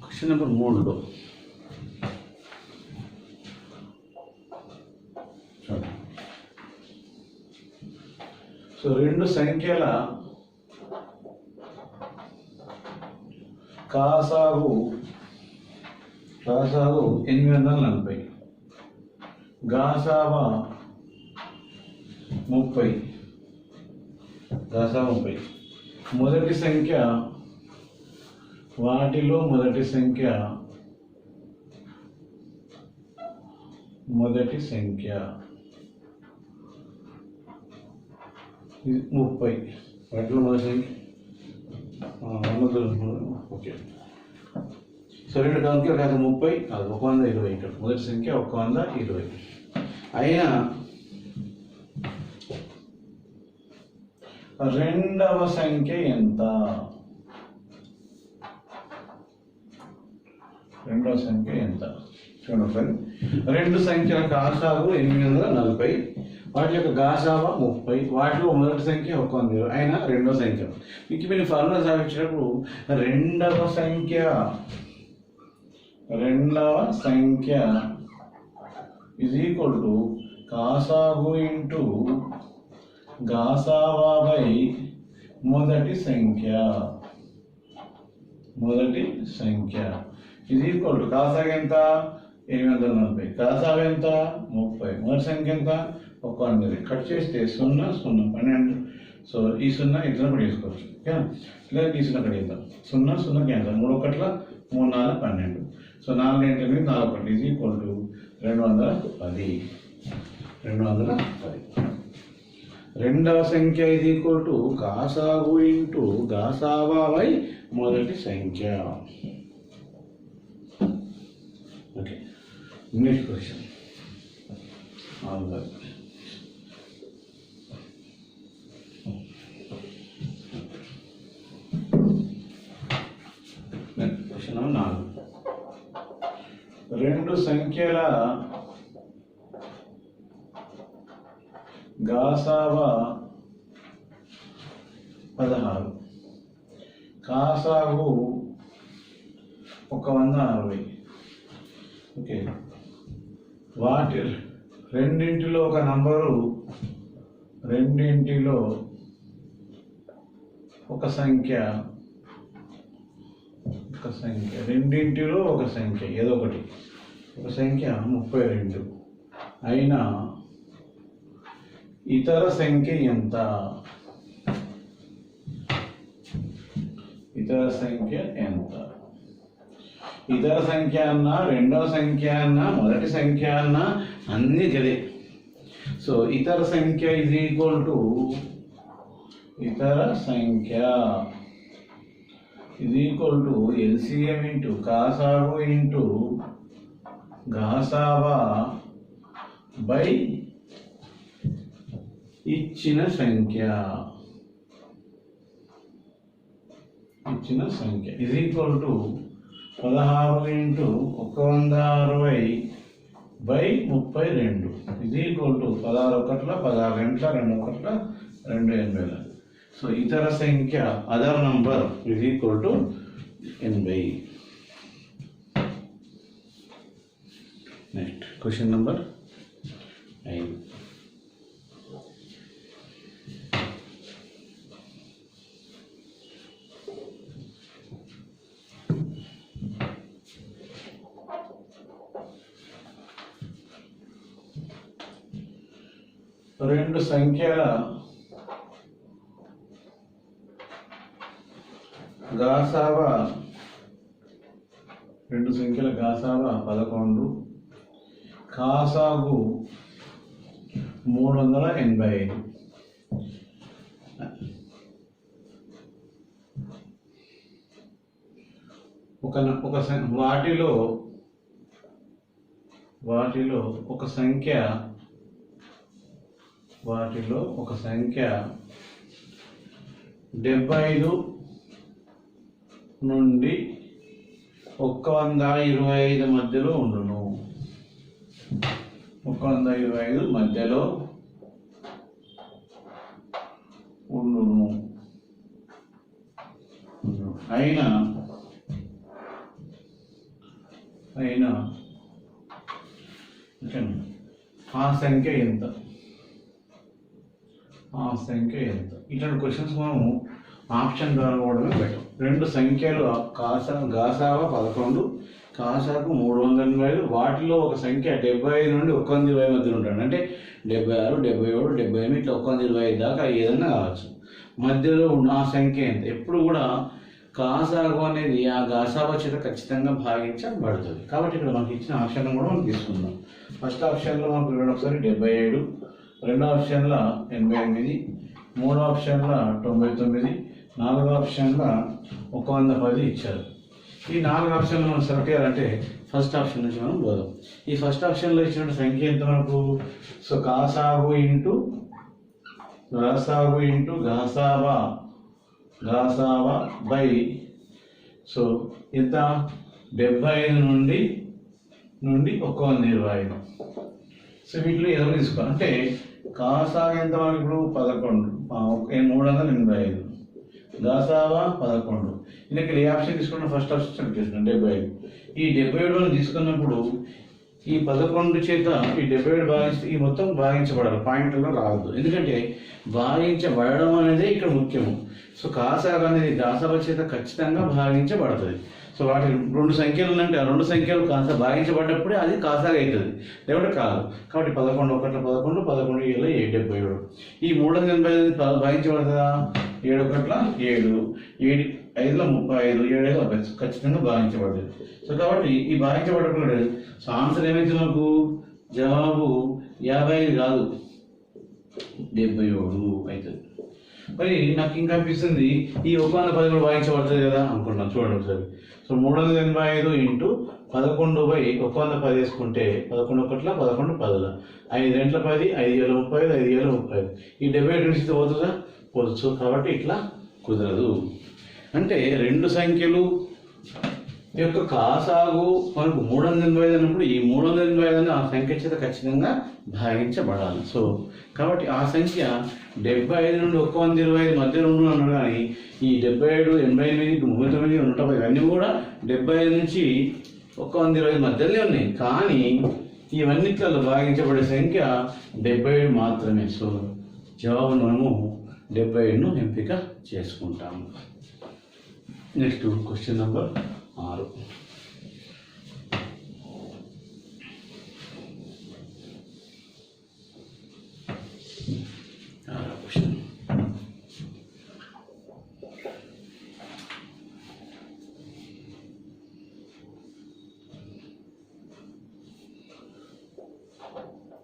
క్వశ్చన్ నెంబర్ 3లో సో రెండు సంఖ్యల కాసాగు 840, గాసావా 30. మొదటి సంఖ్య, వాటిలో మొదటి సంఖ్య ఇది 30 వాటిలో మొదటి సంఖ్య ఓకే. సో రెండు సంఖ్యలు కాదు 30 కాదు 120 ఇక్కడ మొదటి సంఖ్య 120 అయినా రెండవ సంఖ్య ఎంత? రెండవ సంఖ్య ఎంత చూడండి ఒకసారి. రెండు సంఖ్యల కాసాగు 840, వాటి యొక్క గాసావా 30, వాటిలో మొదటి సంఖ్య 110 అయినా రెండవ సంఖ్య. మీకు మీరు ఫార్ములా సాగించినప్పుడు రెండవ సంఖ్య ఈజ్ ఈక్వల్ టు కాసాగు ఇంటూ గాసావా బై మొదటి సంఖ్య ఇది ఈక్వల్ టు కాసాగు ఎంత 840, కాసాగు ఎంత 30, మొదటి సంఖ్య ఎంత 110. కట్ చేస్తే 0 0 12. సో ఈ 0 ఇట్లా కూడా తీసుకోవచ్చు ఓకేనా. లేదా ఈ 0 కడిగిద్దాం 0 0 cancel 3 1 3 4 12. So 4 8 4 1 is equal to 210. రెండవ సంఖ్య ఇది ఈక్వల్ టు గాసాగు ఇంటూ గాసావా బై మొదటి సంఖ్య. Okay next question. Question number 4. రెండు సంఖ్యల గాసావా 16, కాసాగు 160. ఓకే వాటి రెండింటిలో ఒక నంబరు, రెండింటిలో ఒక సంఖ్య, రెండింటిలో ఒక సంఖ్య ఏదో ఒకటి, ఒక సంఖ్య 32 అయినా ఇతర సంఖ్య ఎంత? ఇతర సంఖ్య అన్నా రెండవ సంఖ్య అన్నా మొదటి సంఖ్య అన్నా అన్నీ గదే. సో ఇతర సంఖ్య is equal to LCM into కాసాగు ఇంటూ గాసావా బై ఇచ్చిన సంఖ్య is equal to 16 into 160 by 32 is equal to 16 1 16 2 1 2 80. So ఇతర సంఖ్య other number is equal to 80. Next question number 5. రెండు సంఖ్యల గాసావా 11, కాసాగు 385. వాటిలో ఒక సంఖ్య 75 నుండి 125 మధ్యలో ఉండును. 125 మధ్యలో ఉండును అయినా ఆ సంఖ్య ఎంత? ఇట్లాంటి క్వశ్చన్స్ మనము ఆప్షన్ ద్వారా కూడా బెటర్. రెండు సంఖ్యలు గాసావా 11, కాసాకు 385, వాటిలో ఒక సంఖ్య 75 నుండి 120 మధ్యలో ఉంటాడు. అంటే 76, 77, 78 ఇట్లా 125 దాకా ఏదైనా కావచ్చు. మధ్యలో ఉన్న ఆ సంఖ్య ఎంత? ఎప్పుడు కూడా కాసాగు అనేది ఆ గాసావా చేత ఖచ్చితంగా భాగించబడుతుంది. కాబట్టి ఇక్కడ మనకి ఇచ్చిన ఆప్షన్ కూడా మనం తీసుకుందాం. ఫస్ట్ ఆప్షన్లో మనకు ఒకసారి 77, రెండో ఆప్షన్లో 88, మూడో ఆప్షన్లో 99, నాలుగో ఆప్షన్లో 110 ఇచ్చారు. ఈ 4 ఆప్షన్లు మనం సెలెక్ట్ చేయాలంటే ఫస్ట్ ఆప్షన్ నుంచి మనం పోదాం. ఈ ఫస్ట్ ఆప్షన్లో ఇచ్చిన సంఖ్య ఎంత మనకు? సో కాసాగు ఇంటూ గసాగు ఇంటూ గాసాబా బై సో ఎంత 75 నుండి 125. సో వీటిలో ఏదో తీసుకోవాలి అంటే కాసాగు ఎంత మనకి ఇప్పుడు 11 385, గాసాబా 11. ఇందుకు ఏ ఆప్షన్ తీసుకున్నా ఫస్ట్ ఆప్షన్ సెలెక్ట్ చేస్తున్నాం 75. ఈ 77 తీసుకున్నప్పుడు ఈ 11 చేత ఈ 77 భాగించి ఈ మొత్తం భాగించబడాలి, పాయింట్లో రావద్దు. ఎందుకంటే భాగించబడడం అనేది ఇక్కడ ముఖ్యము. సో కాసాగు అనేది గాసాబా చేత ఖచ్చితంగా భాగించబడుతుంది. సో వాటి 2 సంఖ్యలు ఉందంటే ఆ 2 సంఖ్యలు భాగించబడ్డప్పుడే అది కాసాగు అవుతుంది, లేకుంటే కాదు. కాబట్టి 11 1 11, 11 7 77. ఈ 385 భాగించబడుతుందా? 7 1 7, 7 5 35, 7 5 ఖచ్చితంగా భాగించబడుతుంది. సో కాబట్టి ఈ భాగించబడకుండా సో ఆన్సర్ ఏమైతే మనకు జవాబు 55 కాదు 77 అవుతుంది. మరి నాకు ఇంకా అనిపిస్తుంది ఈ 110 కూడా భాగించబడుతుంది కదా అనుకుంటున్నాను. చూడండి ఒకసారి. సో 385 ఇంటూ 11/110 వేసుకుంటే 11 1 11 10, 5 2 10, 5 7 35, 5 7 35. ఈ 77 నుంచి పోతుందా? పోవచ్చు. కాబట్టి ఇట్లా కుదరదు. అంటే 2 సంఖ్యలు యొక్క కాసాగు మనకు 385 అన్నప్పుడు ఈ 385 ఆ సంఖ్య చేత ఖచ్చితంగా భాగించబడాలి. సో కాబట్టి ఆ సంఖ్య 75 నుండి 125 మధ్యలో ఉండు అన్నాడు. కానీ ఈ 77, 88, 99, 110 ఇవన్నీ కూడా 75 నుంచి 120 మధ్యలోనే ఉన్నాయి. కానీ ఇవన్నిట్లలో భాగించబడే సంఖ్య 77 మాత్రమే. సో జవాబు మనము 77ను ఎంపిక చేసుకుంటాము. Next question number 6. క్వశ్చన్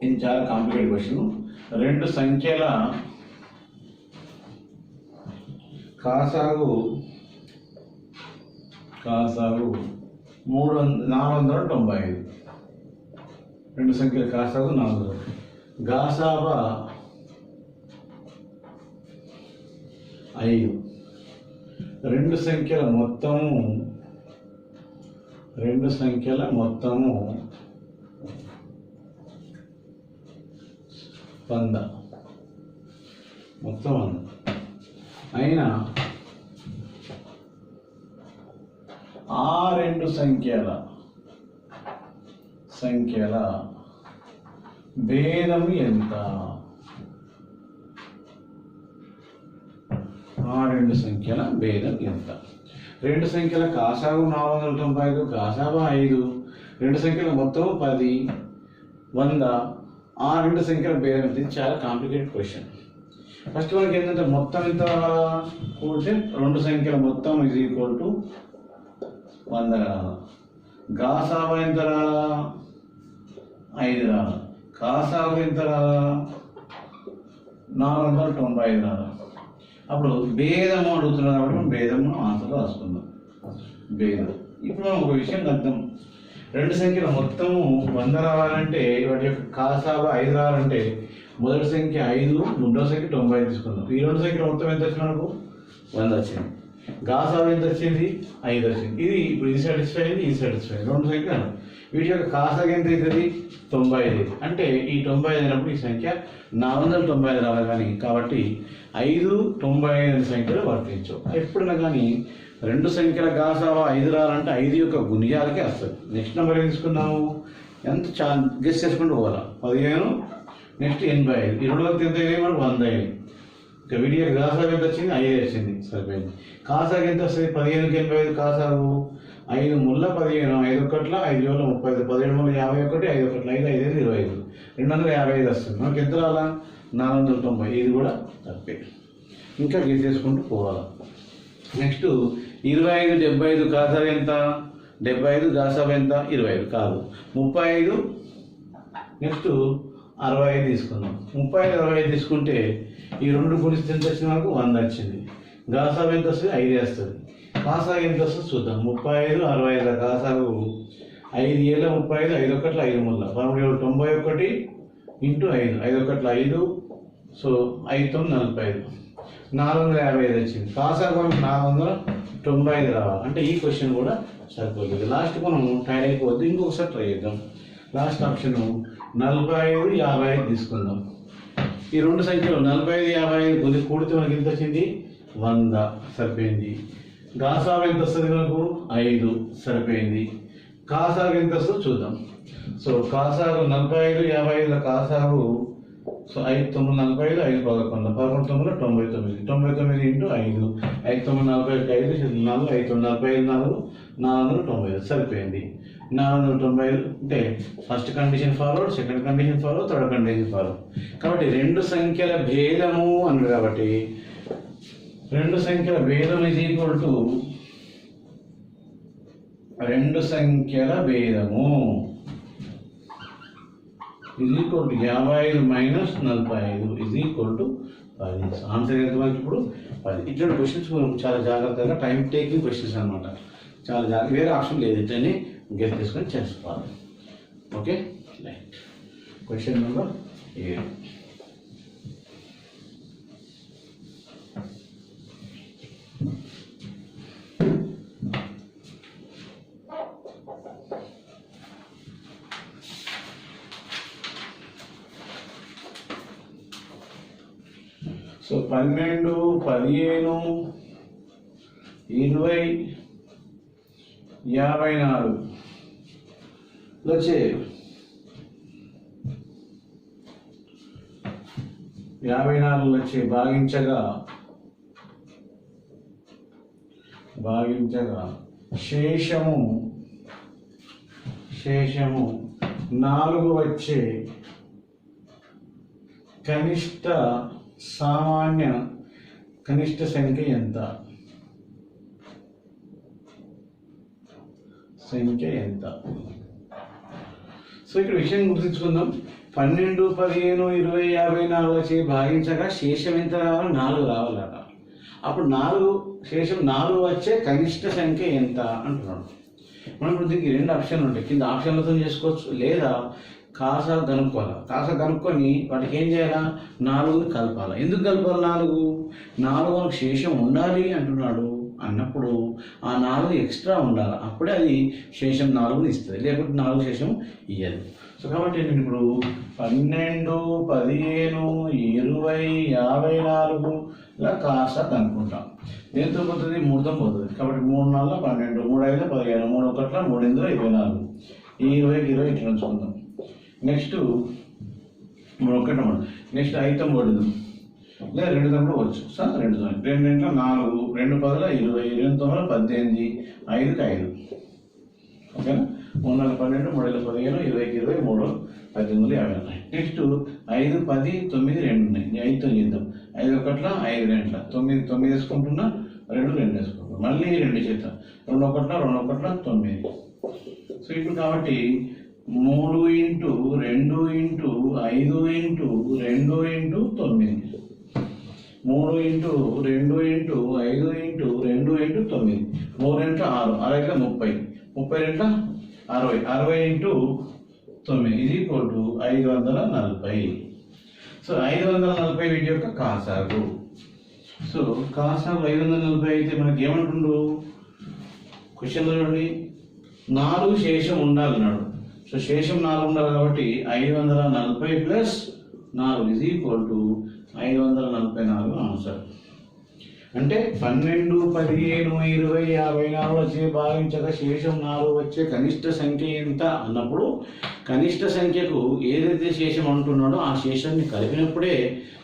ఇది చాలా కాంప్లికేటెడ్ క్వశ్చన్. 2 సంఖ్యల కాసాగు 495. 2 సంఖ్యల కాసాగు 400. గాసాబా 5. 2 సంఖ్యల మొత్తము 100. మొత్తం 100 అయినా ఆ 2 సంఖ్యల భేదం ఎంత? ఆ 2 సంఖ్యల భేదం ఎంత? 2 సంఖ్యల కాసాగు 495, గాసాబా 5. 2 సంఖ్యల మొత్తం 10, 100. ఆ 2 సంఖ్యల భేదం ఎంత? ఇది చాలా కాంప్లికేటెడ్ క్వశ్చన్. ఫస్ట్ మనకి ఏంటంటే మొత్తం ఎంత కూడితే 2 సంఖ్యల మొత్తం ఈజ్ ఈక్వల్ టు 100 రావాలి. గాసాబా ఎంత రాలా? 5 రావాలి. కాసాగు ఎంత రాలా? 495 రావాలి. అప్పుడు భేదము అడుగుతున్నాం కాబట్టి మనం భేదము ఆన్సర్లో రాసుకుందాం. భేదం. ఇప్పుడు మనం ఒక విషయం అర్థం. 2 సంఖ్యల మొత్తము 100 రావాలంటే వాటి యొక్క కాసాబా 5 రావాలంటే మొదటి సంఖ్య 5, రెండో సంఖ్య 95 తీసుకుందాం. ఈ 2 సంఖ్యల మొత్తం ఎంత వచ్చింది మనకు? 100 వచ్చింది. గాసాబా ఎంత వచ్చింది? 5 వచ్చింది. ఇది ఇప్పుడు ఇది సాటిస్ఫై అయింది, ఇది సాటిస్ఫై అయింది. 2 సంఖ్యలు వీటి యొక్క కాసాగు ఎంత అవుతుంది? 95. అంటే ఈ 95 అయినప్పుడు ఈ సంఖ్య 495 రావాలి. కానీ కాబట్టి 5, 95 సంఖ్యలు వర్తించవు. ఎప్పుడైనా కానీ 2 సంఖ్యల గాసాబా 5 రావాలంటే 5 యొక్క గుణిజాలకే వస్తుంది. నెక్స్ట్ నెంబర్ ఏం తీసుకున్నాము? ఎంత గెస్ చేసుకుంటూ పోవాలా? 15, నెక్స్ట్ 85. ఈ 2 వరకు ఎంత అయింది మనకు? 100 అయింది. ఇక వీటి యొక్క గాసాగు ఎంత వచ్చింది? 5 వచ్చింది. సరిపోయింది. కాసాగు ఎంత వస్తుంది? 15కి 85 కాసాగు 5 ముళ్ళ 15, 5 1 5 వేల 30, 17 ముళ్ళ 51, 5 1 5 5 25, 255 వస్తుంది. మనకి ఎంత రావాలా? 490. ఇది కూడా తప్పే. ఇంకా గీసేసుకుంటూ పోవాలా. నెక్స్ట్ 25, 75 కాసాగు ఎంత? 75, గాసాబా ఎంత? 25 కాదు 35. నెక్స్ట్ 65 తీసుకుందాం. 35 65 తీసుకుంటే ఈ రెండు గుణిస్తే ఎంత వచ్చింది మనకు 100 వచ్చింది. గాసాగు ఎంత వస్తుంది? 5 వస్తుంది. కాసాగు ఎంత వస్తుంది చూద్దాం. 35 65 కాసాగు 5 ఏళ్ళ 35 5 ఒకట్ల 5 ముళ్ళ 91 ఇంటూ 5 5 ఒకట్ల 5 సో 5 9 45 455 వచ్చింది. కాసాగు మనకు 495 రావాలి. అంటే ఈ క్వశ్చన్ కూడా సరిపోతుంది. లాస్ట్ మనం టైర్ అయిపోవద్దు, ఇంకొకసారి ట్రై చేద్దాం. లాస్ట్ ఆప్షన్ 45 55 తీసుకుందాం. ఈ రెండు సంఖ్యలు 45 55 కొద్దిగా కూడితే మనకి ఎంత వచ్చింది? 100 సరిపోయింది. గాసాగు ఎంత వస్తుంది మనకు? 5 సరిపోయింది. కాసాగు ఎంత వస్తుందో చూద్దాం. సో కాసాగు 45 55 కాసాగు సో 5 9 45 5 11 11 9 99 99 ఇంటూ 5 5 9 45 5 4 5 9 45 4 490 సరిపోయింది. 490 అంటే first condition forward, second condition forward, third condition forward. కాబట్టి రెండు సంఖ్యల భేదము అన్నారు. కాబట్టి రెండు సంఖ్యల భేదం ఈజ్ ఈక్వల్ టు రెండు సంఖ్యల భేదము is equal to 55 minus 45 is equal to 10. Answer ఎంత మనకి ఇప్పుడు 10. ఇట్లాంటి క్వశ్చన్స్ మనం చాలా జాగ్రత్తగా టైం టేకింగ్ క్వశ్చన్స్ అనమాట. చాలా జాగ్రత్త, వేరే ఆప్షన్ లేదు, ఇట్లని గెట్ తీసుకొని చేసుకోవాలి. Okay right. Question number 7. So 12 15 20 54 వచ్చే 54 వచ్చే భాగించగా శేషము 4 వచ్చే కనిష్ట సంఖ్య ఎంత? సో ఇక్కడ విషయం గుర్తుంచుకుందాం. 12 15 20 54 వచ్చి భాగించగా శేషం ఎంత రావాలి? 4 రావాలట. అప్పుడు 4 శేషం 4 వచ్చే కనిష్ట సంఖ్య ఎంత అంటున్నాడు. మనం ఇప్పుడు దీనికి రెండు ఆప్షన్లు ఉంటాయి. కింద ఆప్షన్లతో చేసుకోవచ్చు, లేదా కాసా కనుక్కోవాలి. కాసా కనుక్కొని వాటికి ఏం చేయాలా? 4ని కలపాలి. ఎందుకు కలపాలి? 4 మనకు శేషం ఉండాలి అంటున్నాడు. అన్నప్పుడు ఆ 4 ఎక్స్ట్రా ఉండాలి, అప్పుడే అది శేషం 4ని ఇస్తుంది, లేకపోతే 4 శేషం ఇయ్యదు. సో కాబట్టి నేను ఇప్పుడు 12 15 20 54 ఇలా కాసా కనుక్కుంటాం. దేంతో పోతుంది? 3తో పోతుంది. కాబట్టి 3 4 12 3 5 15 3 1 3 8 24 ఈ 20కి 20 ఇట్లా ఉంచుకుందాం. నెక్స్ట్ 3 1 నెక్స్ట్ 5తో పోతుంది, లేదా 2 తమ్ముడు వచ్చు సార్. 2 4 2 4 2 10 20 2 9 18 5కి 5 ఓకేనా. 3 4 12 3 15 20కి 20 3 18 54. నెక్స్ట్ 5 10 9 2 ఉన్నాయి. 5తో చేద్దాం. 5 1 5 2 9 9 వేసుకుంటున్నా, 2 2 వేసుకుంటున్నా, మళ్ళీ 2 చేద్దాం. 2 1 2 1 9. సో ఇప్పుడు కాబట్టి 3 into 2 into 5 into 2 into 9 3 into 2 into 5 into 2 into 9 3 into 6 6 30 30 60 60 into 9 ఇది ఈక్వల్ టు 540. సో 540 వీటి యొక్క కాసాగు. సో కాసాగు 540 అయితే మనకి ఏమంటుండు క్వశ్చన్లో చూడండి, 4 శేషం ఉండాలన్నాడు. సో శేషం 4 ఉండాలి కాబట్టి 540 plus 4 is equal to 544 answer. అంటే 12 15 20 54 వచ్చే భావించగా శేషం 4 వచ్చే కనిష్ట సంఖ్య ఎంత అన్నప్పుడు కనిష్ట సంఖ్యకు ఏదైతే శేషం అంటున్నాడో ఆ శేషాన్ని కలిపినప్పుడే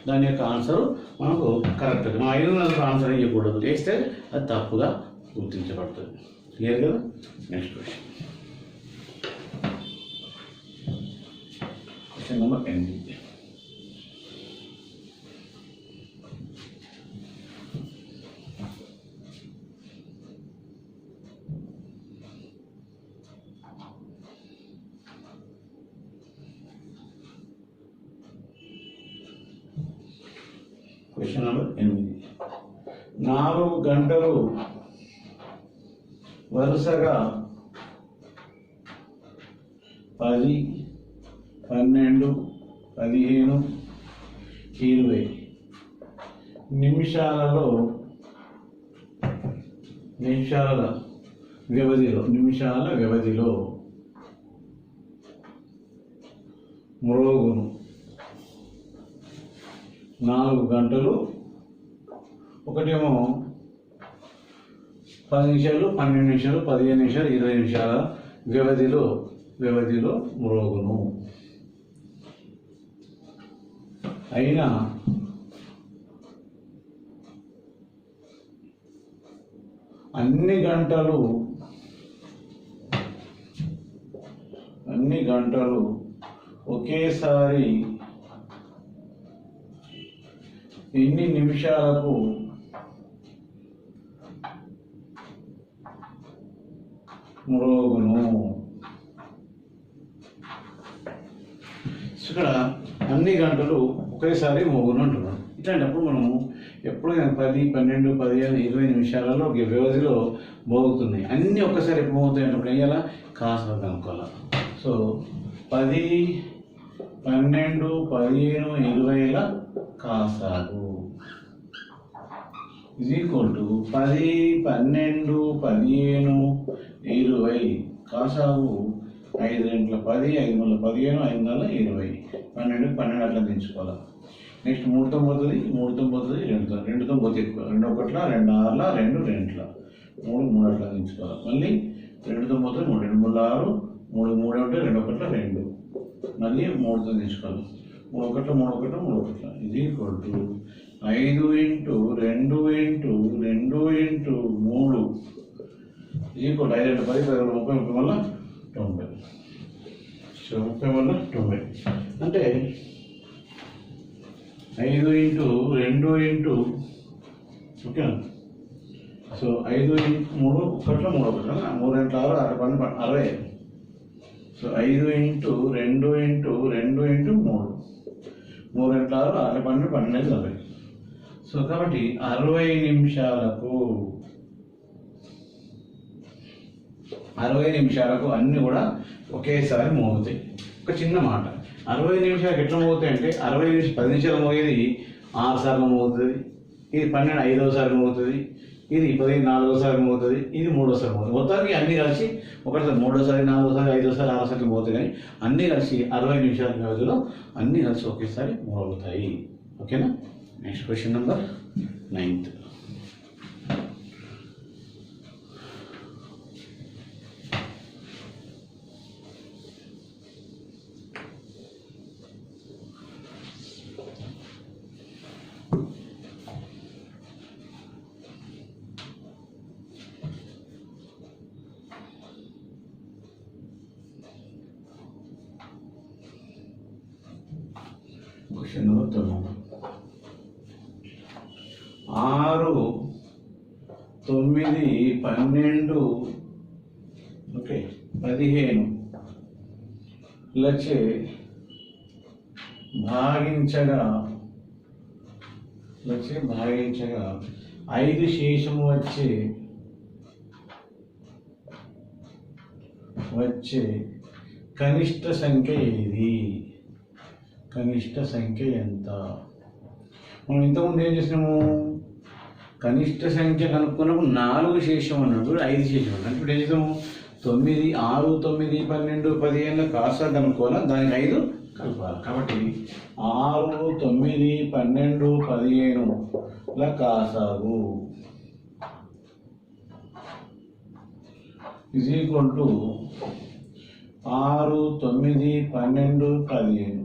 దాని యొక్క ఆన్సర్ మనకు కరెక్ట్. మా 540 ఆన్సర్ చేయకూడదు, చేస్తే అది తప్పుగా గుర్తించబడుతుంది. క్లియర్ కదా. Next question number 8. Question number 8. 4 గంటలు వరుసగా 10, 12, 15, 20 నిమిషాల వ్యవధిలో మ్రోగును. 4 గంటలు, ఒకటేమో 10 నిమిషాలు, 12 నిమిషాలు, 15 నిమిషాలు, 20 నిమిషాల వ్యవధిలో మ్రోగును. అయినా అన్ని గంటలు ఒకేసారి ఎన్ని నిమిషాలకు మ్రోగును. ఇక్కడ అన్ని గంటలు ఒకేసారి మోగును అంటున్నాడు. ఇట్లాంటప్పుడు మనము ఎప్పుడైనా 10, 12, 15, 20 నిమిషాలలో వ్యవధిలో మోగుతున్నాయి. అన్నీ ఒక్కసారి ఎప్పుడు మోగుతాయి అన్నప్పుడు ఏం చేయాలా? కాస్త కనుక్కోవాలి. సో 10, 12, 15, 20ల కాసాగు ఈజ్ ఈక్వల్ టు 10, 12, 15, 20 కాసాగు 5 గంటల 10, 5 మూల 15, 5 నెలల 20, 12, 12 అట్లా దించుకోవాలి. నెక్స్ట్ 3తో పోతుంది, 2తో పోతే ఎక్కువ, 2 ఒకట్ల, 2 ఆరుల, 2 రెంట్ల, 3 అట్లా దించుకోవాలి. మళ్ళీ 2తో పోతుంది 3, 2 మూడు 6, 3 ఉంటే 2 ఒకట్ల 2, మళ్ళీ 3తో దించుకోవాలి. 3 ఒకట్ల, 3 ఒకట్ల ఇది equal to 5 into 2 into 2 into 3 equal 5 అంటే 10, 10 30 వల్ల 90. సో 30 వల్ల 90 అంటే 5 ఇంటూ 2 ఇంటూ ఓకేనా. సో 5 3 ఒకట్ల 3 ఒకట్ల 3 గంటల 6, 6 12 60. సో 5 ఇంటూ 2 ఇంటూ 2 ఇంటూ 3 గంటల 6, 6 12 12 60. సో కాబట్టి 60 నిమిషాలకు అన్నీ కూడా ఒకేసారి మోగుతాయి. ఒక చిన్న మాట, 60 నిమిషాలకు ఎట్లా మోగుతాయి అంటే 10 నిమిషాలు మోగేది 6 సార్లు మోగుతుంది, ఇది 12 5వసారి మోగుతుంది, ఇది 10 4వసారి మోగుతుంది, ఇది 3వసారి మోగుతుంది. మొత్తానికి అన్నీ కలిసి ఒకటిసారి 3వసారి 4వసారి 5వసారి 6వసారి మోగుతాయి. కానీ అన్నీ కలిసి 60 నిమిషాల వ్యవధిలో అన్నీ కలిసి ఒకేసారి మోగుతాయి. ఓకేనా. Next question number 9. Question number 9. 6, 9, 12 okay 15 లచే భాగించగా 5 శేషము వచ్చే కనిష్ట సంఖ్య ఏది? కనిష్ట సంఖ్య ఎంత? మనం ఇంతకుముందు ఏం చేసినాము? కనిష్ట సంఖ్య కనుక్కున్నప్పుడు 4 శేషం అన్నప్పుడు 5 శేషం అన్నప్పుడు ఇప్పుడు ఏం చేసాము? 9, 6, 9, 12, 15 కాసా కనుక్కోవాలా, దానికి 5 కలపాలి. కాబట్టి 6, 9, 12, 15ల కాసాగు ఈజ్ ఈక్వల్ టు 6, 9, 12, 15.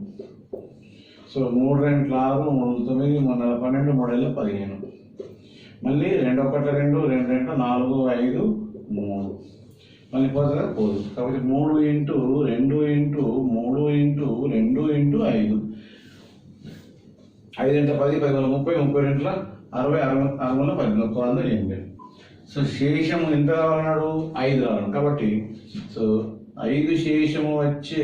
సో 3 గంటల 6, 3 9, 12, 3 15. మళ్ళీ 2 ఒకట్ల 2, 2 గంటల 4, 5, 3 మళ్ళీ పోతుందా? పోదు. కాబట్టి 3 ఇంటూ 2 ఇంటూ 3 ఇంటూ 2 ఇంటూ 5, 5 గంటల 10, 10 30, 30 గంటల 60, 60 180. సో శేషము ఎంత రావాలన్నాడు? 5 రావాలి. కాబట్టి సో 5 శేషము వచ్చే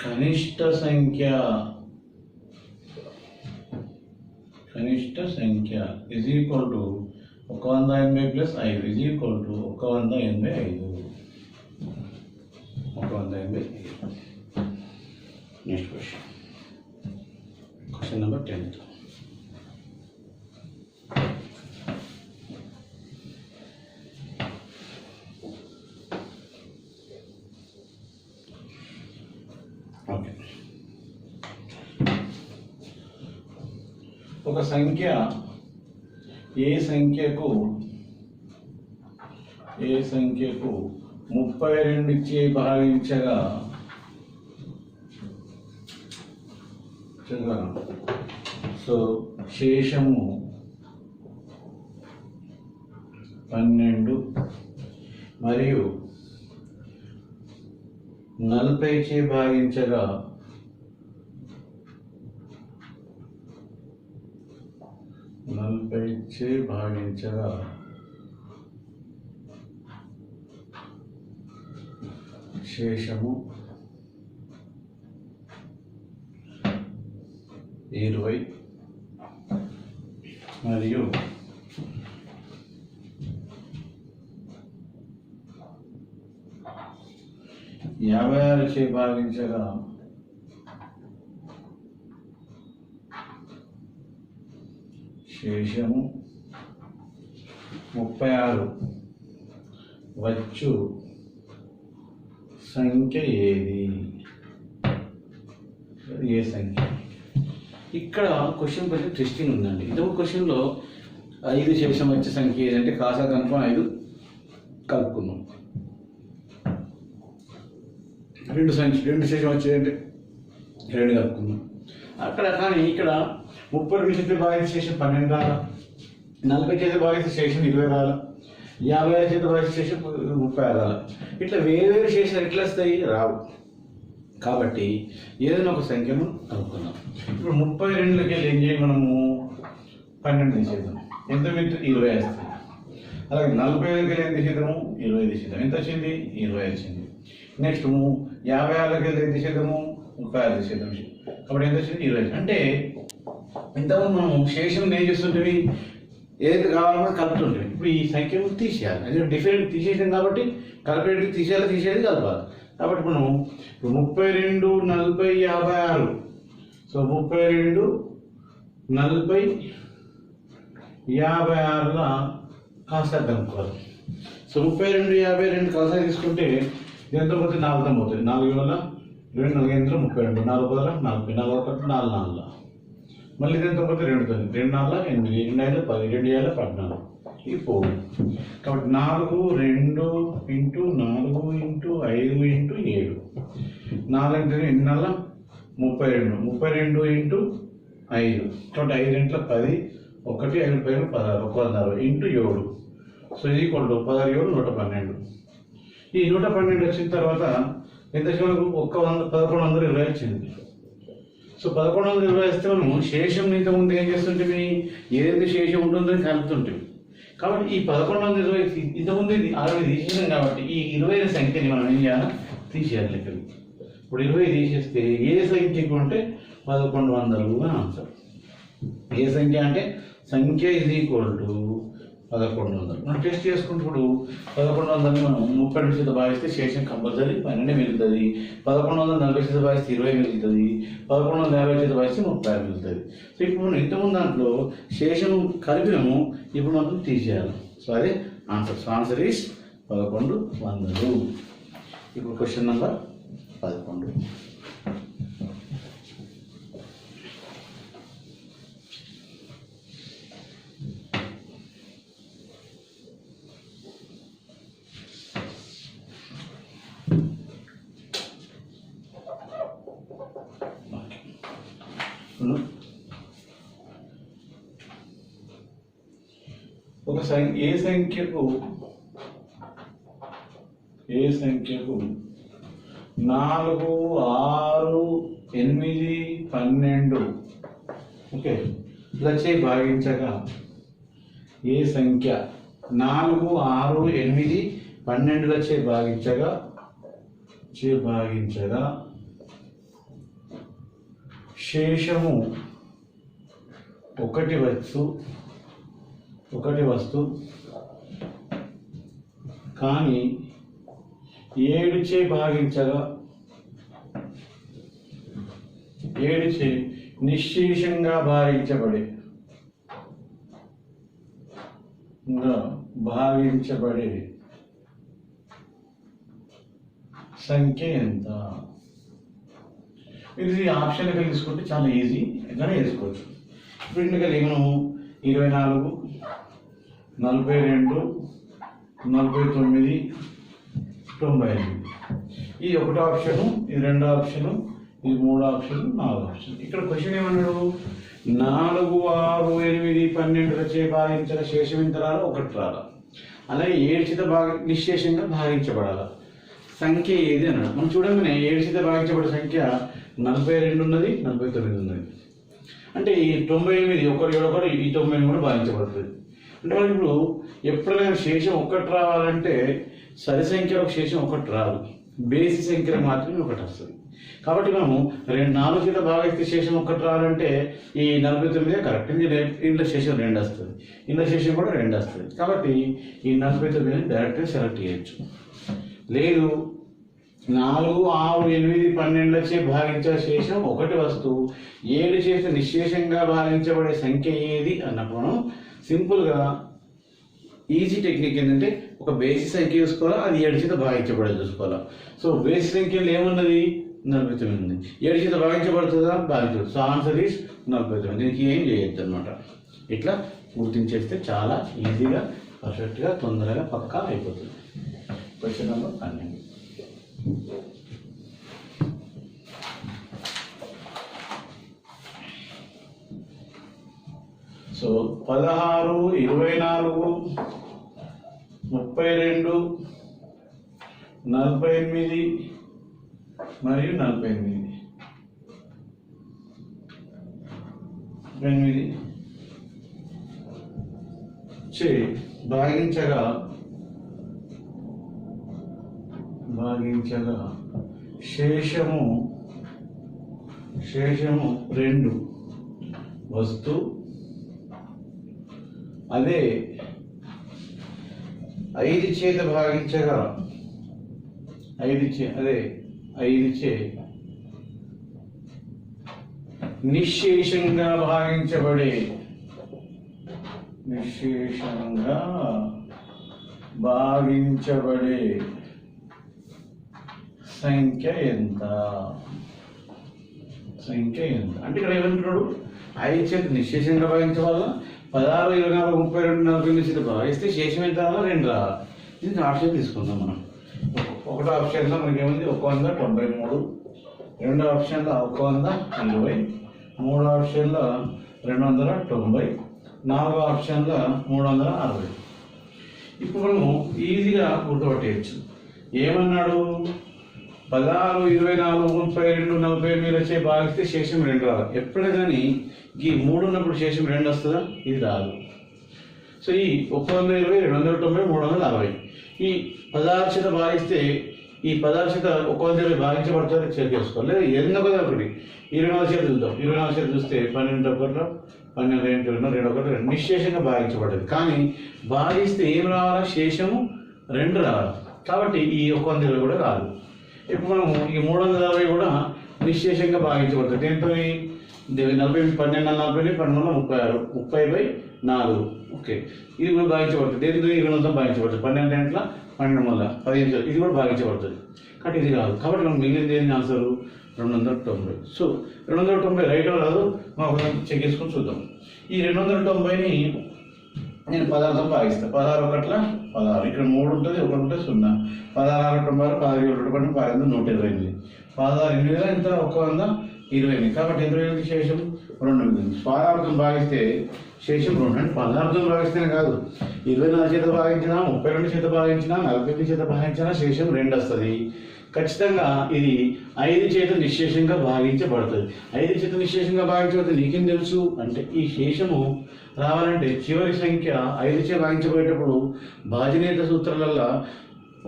కనిష్ట సంఖ్య is equal to 180 plus 5 is equal to 185. 185. Next question number 10. Okay, ఒక సంఖ్య ఏ సంఖ్యకు 32 చే భాగించగా సో శేషము 12 మరియు 40 చే భాగించగా శేషము 20 మరియు 56 చే భాగించగా శేషము 36 వచ్చు సంఖ్య ఏది? ఏ సంఖ్య? ఇక్కడ క్వశ్చన్ కొంచెం ట్విస్టింగ్ ఉందండి. ఇదొక క్వశ్చన్లో 5 శేషం వచ్చే సంఖ్య ఏదంటే కాసా కనుక్కొని 5 కలుపుకున్నాం. 2 శేషం వచ్చేదంటే 2 కలుపుకున్నాం అక్కడ. కానీ ఇక్కడ 30 చేతి భాగించే శేషం 12 రాలా, 40 చేతి భాగించే శేషం 20 రాలా, 56 చేతి భాగించే శేషం 36 రాలా. ఇట్లా వేరు శేషాలు ఎట్లా వస్తాయి? రావు. కాబట్టి ఏదైనా ఒక సంఖ్యను కనుక్కున్నాం. ఇప్పుడు 32లోకి వెళ్ళి ఏం చేయాలి? మనము 12 తీసేద్దాం. ఎంత మిత్రు? 20 వస్తుంది. అలాగే 45లోకి వెళ్ళి ఎంత తీసేద్దాము? 20 తీసేద్దాం. ఎంత వచ్చింది? 20 వచ్చింది. నెక్స్ట్ 56లోకి వెళ్ళి ఎంత తీసేద్దాము? 36 తీసేద్దాం. కాబట్టి ఎంత వచ్చింది? 20. అంటే ఇంతకుముందు మనం శేషం ఏం చేస్తుంటే ఏదైతే కావాలన్నా కలుపుతుంటే ఇప్పుడు ఈ సంఖ్యను తీసేయాలి. అది డిఫరెంట్ తీసేసాం కాబట్టి కలిపేది తీసేది కలపాలి. కాబట్టి మనం 32, 40, 56. సో 32, 40, 56ల కాస్త కనుక్కోవాలి. సో 32, 52 కాస్త తీసుకుంటే ఎంత పోతుంది? 4తో పోతుంది. 4 వేల 2, 4 ఎంత? 32. 4 పదల 40, 4 ఒకటి 4 4. మళ్ళీ ఎంత పోతే 2తో 2 4 8, 2 5 10, 2 7 14. ఈ 4. కాబట్టి 4 2 ఇంటూ 4 ఇంటూ 5 ఇంటూ 7. 4 అంటే 2 32. 32 ఇంటూ 5. కాబట్టి 5 ఇంట్లో 10, 1 5 16, 160 ఇంటూ 7. సో ఇది ఈక్వల్ 17 112. ఈ 112 వచ్చిన తర్వాత ఎంత మనకు 1120 వచ్చింది. సో 1120 వస్తే మనము శేషం ఇంతకుముందు ఏం చేస్తుంటే ఏదైతే శేషం ఉంటుందో కలుపుతుంటుంది. కాబట్టి ఈ 1120 ఇంతకుముందు ఇది ఆల్రెడీ తీసేసాం కాబట్టి ఈ 20 సంఖ్యని మనం ఏం చేయాలి? తీసేయాలి లెక్కలు. ఇప్పుడు 20 తీసేస్తే ఏ సంఖ్యకు అంటే 1100 అని ఆన్సర్. ఏ సంఖ్య అంటే సంఖ్య ఇది ఈక్వల్ టు 1100. మనం టెస్ట్ చేసుకుంటప్పుడు 1100 మనం 32 చేత భాగిస్తే శేషం కంపల్సరీ 12 మిగులుతుంది. 1140 చేత భాగిస్తే 20 మిగులుతుంది. 1150 చేత భాగిస్తే 36 మిగులుతుంది. సో ఇప్పుడు మనం ఇంతకుముందు దాంట్లో శేషం కలిపినాము, ఇప్పుడు మనం తీసేయాలి. సో అదే ఆన్సర్. So answer is 1100. ఇప్పుడు క్వశ్చన్ నెంబర్ 11. ఒక ఏ సంఖ్యకు 4 6 8 12 ఓకే లచే భాగించగా ఏ సంఖ్య 4 6 8 12 లచే భాగించగా శేషము ఒకటి వస్తు కానీ 7చే భాగించగా 7చే నిశ్శేషంగా భాగించబడే సంఖ్య ఎంత? మీరు ఈ ఆప్షన్ ఇక్కడ తీసుకుంటే చాలా ఈజీ, ఎట్లనే వేసుకోవచ్చు. ఇప్పుడు ఇంకా మనం 24, 42, 49, 98 ఇది ఒకటో ఆప్షను, ఇది రెండో ఆప్షను, ఇది మూడో ఆప్షన్, నాలుగో ఆప్షన్. ఇక్కడ క్వశ్చన్ ఏమన్నాడు? 4, 6, 8, 12 భాగించిన శేషం ఎంత రాలా? 1 రాలా. అలాగే 7 చేత నిశ్శేషంగా భాగించబడాల సంఖ్య ఏది అన్నాడు. మనం చూడగానే 7 చేత భాగించబడే సంఖ్య 42 ఉన్నది, 49 ఉన్నది. అంటే ఈ 98 ఒకటి ఈ 90 కూడా భాగించబడుతుంది. అంటే మనకి ఇప్పుడు ఎప్పుడైనా శేషం 1 రావాలంటే సరి సంఖ్యలో శేషం 1 రాదు, బేసి సంఖ్యలో మాత్రమే 1 వస్తుంది. కాబట్టి మనము 4 చేత భాగిస్తే శేషం 1 రావాలంటే ఈ 49 కరెక్ట్. ఇంట్లో శేషం 2 వస్తుంది, ఇంట్లో శేషం కూడా 2 వస్తుంది. కాబట్టి ఈ 49 డైరెక్ట్గా సెలెక్ట్ చేయొచ్చు. లేదు 4, 6, 8, 12 భాగించే శేషం 1 వస్తువు 7 చేత నిశ్శేషంగా భాగించబడే సంఖ్య ఏది అన్నప్పుడు మనం సింపుల్గా ఈజీ టెక్నిక్ ఏంటంటే ఒక బేసి సంఖ్య చూసుకోవాలా, అది 7 చేత భాగించబడేది చూసుకోవాలా. సో బేసి సంఖ్యలో ఏమున్నది? 49 ఉంది. 7 చేత భాగించబడుతుందా? భాగించబడుతుంది. So answer is 49. దీనికి ఏం చేయొచ్చు అనమాట. ఇట్లా గుర్తించేస్తే చాలా ఈజీగా, పర్ఫెక్ట్గా, తొందరగా పక్కా అయిపోతుంది. Question number 12. సో 16, 24, 32, 48 మరియు 48 చే భాగించగా శేషము 2 వస్తు అదే 5 చేత భాగించగా 5 చే నిశ్శేషంగా భాగించబడే సంఖ్య ఎంత? అంటే ఇక్కడ ఏమంటున్నాడు? 5 చేత నిశ్శేషంగా భాగించవాలా, 16, 24, 32, 48 చేత భాగిస్తే శేషం ఎంత రావాలా? 2 రావాలి. దీనికి ఆప్షన్ తీసుకుందాం మనం. ఒకటో ఆప్షన్లో మనకి ఏముంది? 193, రెండో ఆప్షన్లో 120, మూడో ఆప్షన్లో 290, నాలుగో ఆప్షన్లో 360. ఇప్పుడు మనము ఈజీగా గుర్తుపట్టేయచ్చు. ఏమన్నాడు? 16, 24, 32, 48 భాగిస్తే శేషం 2 రావాలి. ఎప్పుడైనా కానీ ఈ 3 ఉన్నప్పుడు శేషం 2 వస్తుందా? ఇది రాదు. సో ఈ 120, 290, 360 ఈ 16 చేత భాగిస్తే ఈ 16 చేత 120 భాగించబడుతుంది. చెక్ చేసుకోవాలి. లేదా ఏదైనా కదా ఒకటి 24 చేత చూద్దాం. 24 చేత చూస్తే 12 ఒకటిలో 12, 2 నిశ్శేషంగా భాగించబడ్డది. కానీ భాగిస్తే ఏం రావాలా? శేషము 2 రావాలి. కాబట్టి ఈ 120 కూడా రాదు. ఇప్పుడు మనము ఈ 360 కూడా నిశ్శేషంగా భాగించబడుతుంది. దేంతో? 40, 12, 40, 12, 36, 30/4. ఓకే, ఇది కూడా భాగించబడుతుంది. దేంతో? 200 భాగించబడుతుంది. 12 గంటల 12 15. ఇది కూడా భాగించబడుతుంది. కాబట్టి ఇది కాదు. కాబట్టి మనం మిగిలింది ఏంటి? ఆన్సర్ 290. సో 290 రైట్ రాదు. మనం చెక్ చేసుకొని చూద్దాం. ఈ 290ని నేను 16తో భాగిస్తాను. 16 ఒకట్ల 16, ఇక్కడ 3 ఉంటుంది, 1 ఉంటుంది, 0. 16, 90, 16, 128, 128, 16, 8 ఎంత? 128. కాబట్టి 28 శేషం 2. 16తో భాగిస్తే శేషం 2. అంటే 16తో భాగిస్తేనే కాదు, 24 చేత భాగించినా, 32 చేత భాగించినా, 48 చేత భాగించినా శేషం 2 వస్తుంది. ఖచ్చితంగా ఇది 5 చేత నిశ్శేషంగా భాగించబడుతుంది. 5 చేత నిశ్శేషంగా భాగించబడుతుంది. నీకేం తెలుసు అంటే ఈ శేషము రావాలంటే చివరి సంఖ్య 5 చే భాగించబోయేటప్పుడు భాజనీయత సూత్రాలలో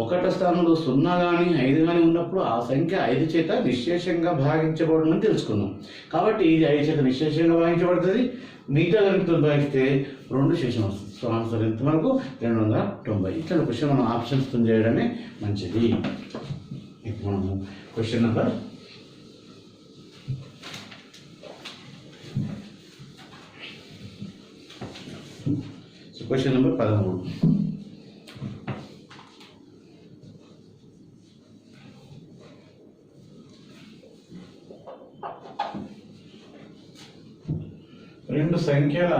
ఒకటో స్థానంలో 0 కానీ 5 కానీ ఉన్నప్పుడు ఆ సంఖ్య 5 చేత నిశ్శేషంగా భాగించబడుతుందని తెలుసుకున్నాం. కాబట్టి ఇది 5 చేత నిశ్శేషంగా భాగించబడుతుంది. మిగతా గణితం భాగిస్తే 2 శేషం వస్తుంది. సో ఆన్సర్ ఎంత మనకు 290. ఇట్లా క్వశ్చన్ మనం ఆప్షన్స్ చేయడమే మంచిది. ఇప్పుడు మనము క్వశ్చన్ నెంబర్ క్వశ్చన్ నెంబర్ 13. రెండు సంఖ్యల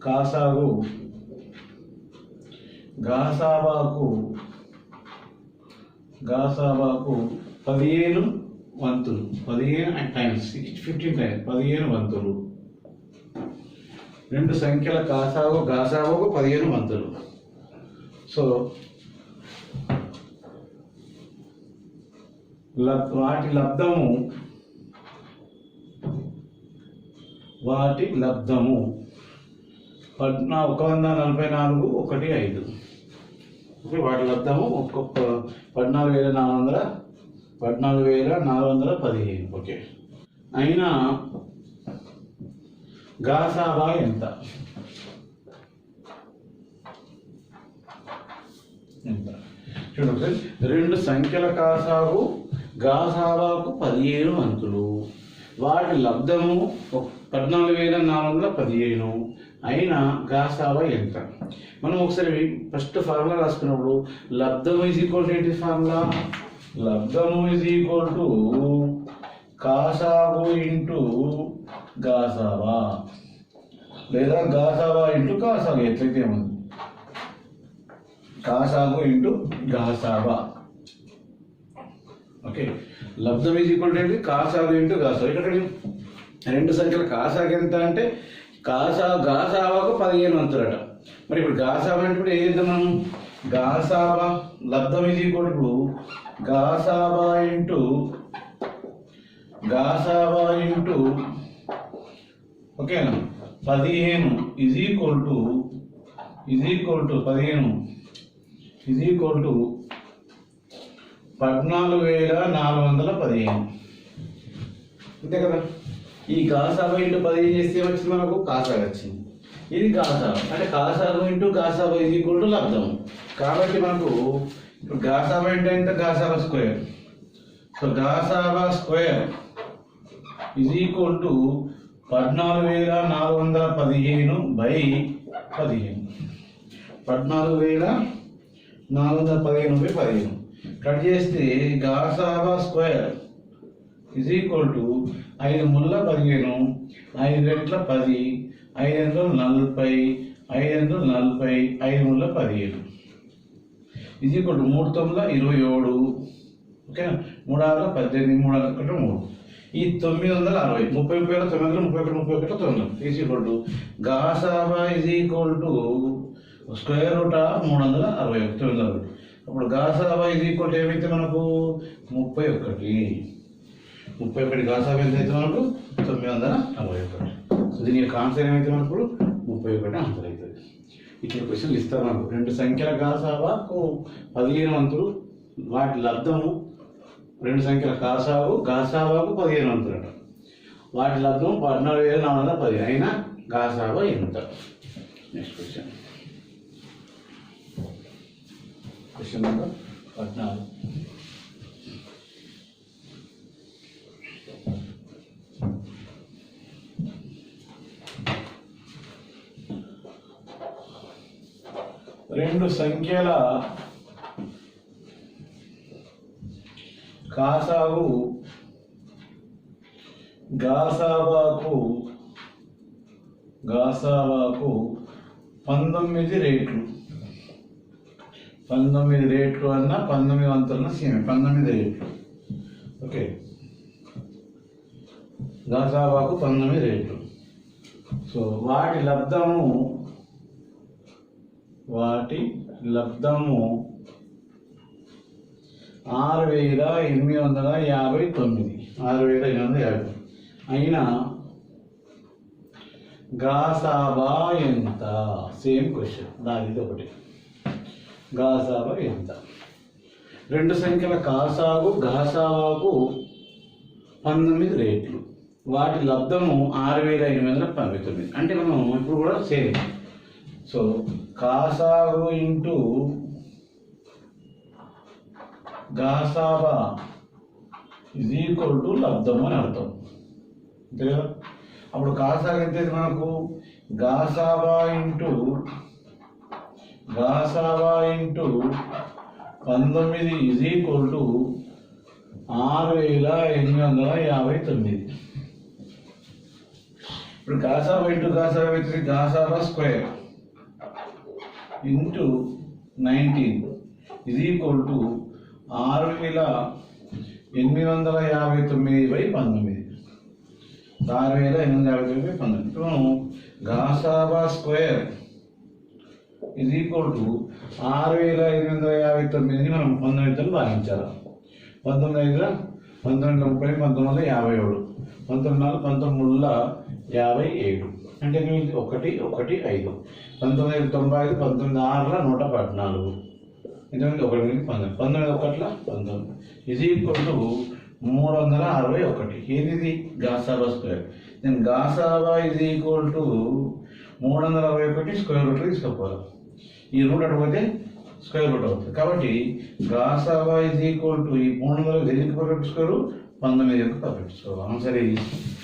కాసాగు గాసాబాకు 15 వంతులు, 15 టైమ్స్ 15 టైమ్స్ 15 వంతులు. రెండు సంఖ్యల గాసాబాకు 15 వంతులు. సో వాటి లబ్ధము 144, 15. వాటి లబ్ధము 14,415. ఓకే, అయినా గాసాబా ఎంత? చూడండి, రెండు సంఖ్యల గాసాబాకు 15 వంతులు, వాటి లబ్ధము 14,415. అయినా గాసాబా ఎంత? మనం ఒకసారి ఫస్ట్ ఫార్ములా రాసుకున్నప్పుడు లబ్ధము ఈజ్ ఈక్వల్ టు ఏంటి ఫార్ములా? లబ్ధము ఈజ్ ఈక్వల్ టు కాసాబు ఇంటూ గాసాబా, లేదా గాసాబా ఇంటూ కాసాబు, ఎట్లయితే ఉంది కాసాబు ఇంటూ గాసాబా. ఓకే, లబ్ధం ఈజ్ ఈక్వల్ టు ఏంటి? కాసాబు ఇంటూ గాసాబా. ఇక్కడ రెండు సంఖ్యల కాసాగు ఎంత అంటే గాసాబాకు 15 వంతులట. మరి ఇప్పుడు గాసాబా అంటే ఇప్పుడు ఏం చేద్దాం మనం? గాసాబా లబ్ధం ఈజ్ ఈక్వల్ టు గాసాబా ఇంటూ ఓకేనా 15 is equal to 15 is equal to 14,415. అంతే కదా. ఈ గాసాబా ఇంటూ 15 చేస్తే వచ్చింది మనకు కాసాబు వచ్చింది. ఇది గాసాబా అంటే కాసాబు ఇంటూ గాసాబా ఈజ్ ఈక్వల్ టు లబ్ధము. కాబట్టి మనకు ఇప్పుడు గాసాబా అంటే ఎంత? గాసాబా స్క్వేర్. సో గాసాబా square is equal to 14,415 by 15. 14,415 by 15 cut చేస్తే గాసాబా స్క్వేర్ ఈజ్ ఈక్వల్ టు 5 ముళ్ళ 15, 5 గంటల 10, 5 40, 5 40, 5 ముళ్ళ 15 ఈజ్ ఈక్వల్ టు 3 9 27. ఓకే, 3 6 18, 3 6 3. ఈ 960, 30 900, 31 900 ఈజ్ ఈక్వల్ టు గాసాబా is equal to square root 361 900. అప్పుడు గాసాబా ఈజ్ ఈక్వల్ టు ఏమైతే మనకు 31 గాసాబా ఎంత అయితే మనకు 961. సో దీని యొక్క ఆన్సర్ ఏమైతే మనకు 31 ఆన్సర్ అవుతుంది. ఇట్లా క్వశ్చన్లు ఇస్తారు మనకు. రెండు సంఖ్యల గాసాబాకు 15 వంతులు, వాటి లబ్ధము రెండు సంఖ్యల గాసాబాకు 15 వంతులట, వాటి లబ్ధం 14,415. అయినా గాసాబా ఎంత? Next question number 14. రెండు సంఖ్యల గాసాబాకు 19 రేట్లు. 19 రేట్లు అన్న 19 వంతులన్న సేమ్ 19 రేట్లు. ఓకే, గాసాబాకు 19 రేట్లు. సో వాటి లబ్ధము 6,859. 6,550 అయినా గాసాబా ఎంత? సేమ్ క్వశ్చన్, దానికి ఒకటి. గాసాబా ఎంత? రెండు సంఖ్యల కాసాగు గాసాబాకు 19 రేట్లు, వాటి లబ్ధము 6,519. అంటే మనం ఇప్పుడు కూడా సేమ్. సో కాసాగు ఇంటూ గాసాబా ఈజ్ ఈక్వల్ టు లబ్ధము అని అర్థం, అంతే కదా. అప్పుడు కాసాగు ఎంత మనకు? గాసాబా ఇంటూ 19 ఈజ్ ఈక్వల్ టు 6,859. ఇప్పుడు గాసాబా ఇంటూ గాసాబా అయితే గాసాబా square into 19 is equal to 6,859/19. 6,859/19. ఇప్పుడు గాసాబా స్క్వేర్ ఈజ్ ఈక్వల్ టు 6,859ని మనం 19తో భాగించాలి. 19 19 30 1957 19 19 అంటే 1 1 5 1995 19 114 19 ఈజ్ ఈక్వల్ టు 361. ఏది గాసాబా స్క్వేర్? నేను గాసాబా is equal to 361 square root తీసుకోవాలి. ఈ రూట్ అడిగితే స్క్వేర్ రూట్ అవుతుంది. కాబట్టి గాసాబా ఈజ్ ఈక్వల్ టు ఈ 300 దేనికి పర్ఫెక్ట్ స్క్వేర్? 19 యొక్క perfect square. Answer is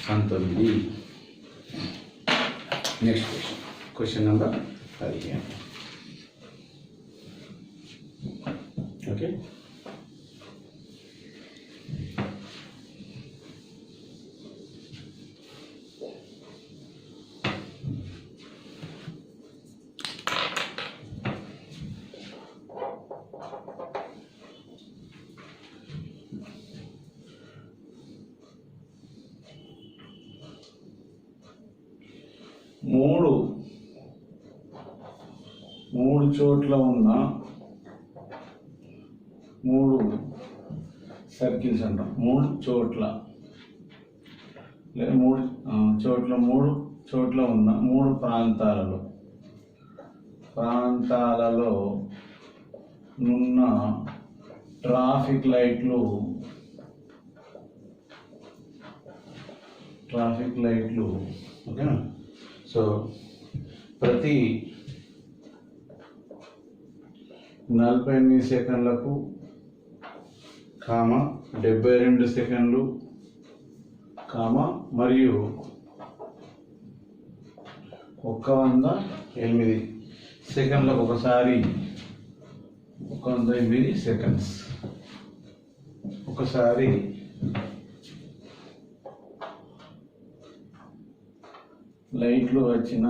19. Next question number 15. Okay, మూడు చోట్ల ఉన్న 3 సర్కిల్స్ అంటాం. 3 చోట్ల లేదా 3 చోట్ల ఉన్న 3 ప్రాంతాలలో నున్న ట్రాఫిక్ లైట్లు ఓకేనా. సో ప్రతి 48 సెకండ్లకు 72 సెకండ్లు మరియు 108 సెకండ్లకు ఒకసారి 108 సెకండ్స్ ఒకసారి లైట్లు వచ్చిన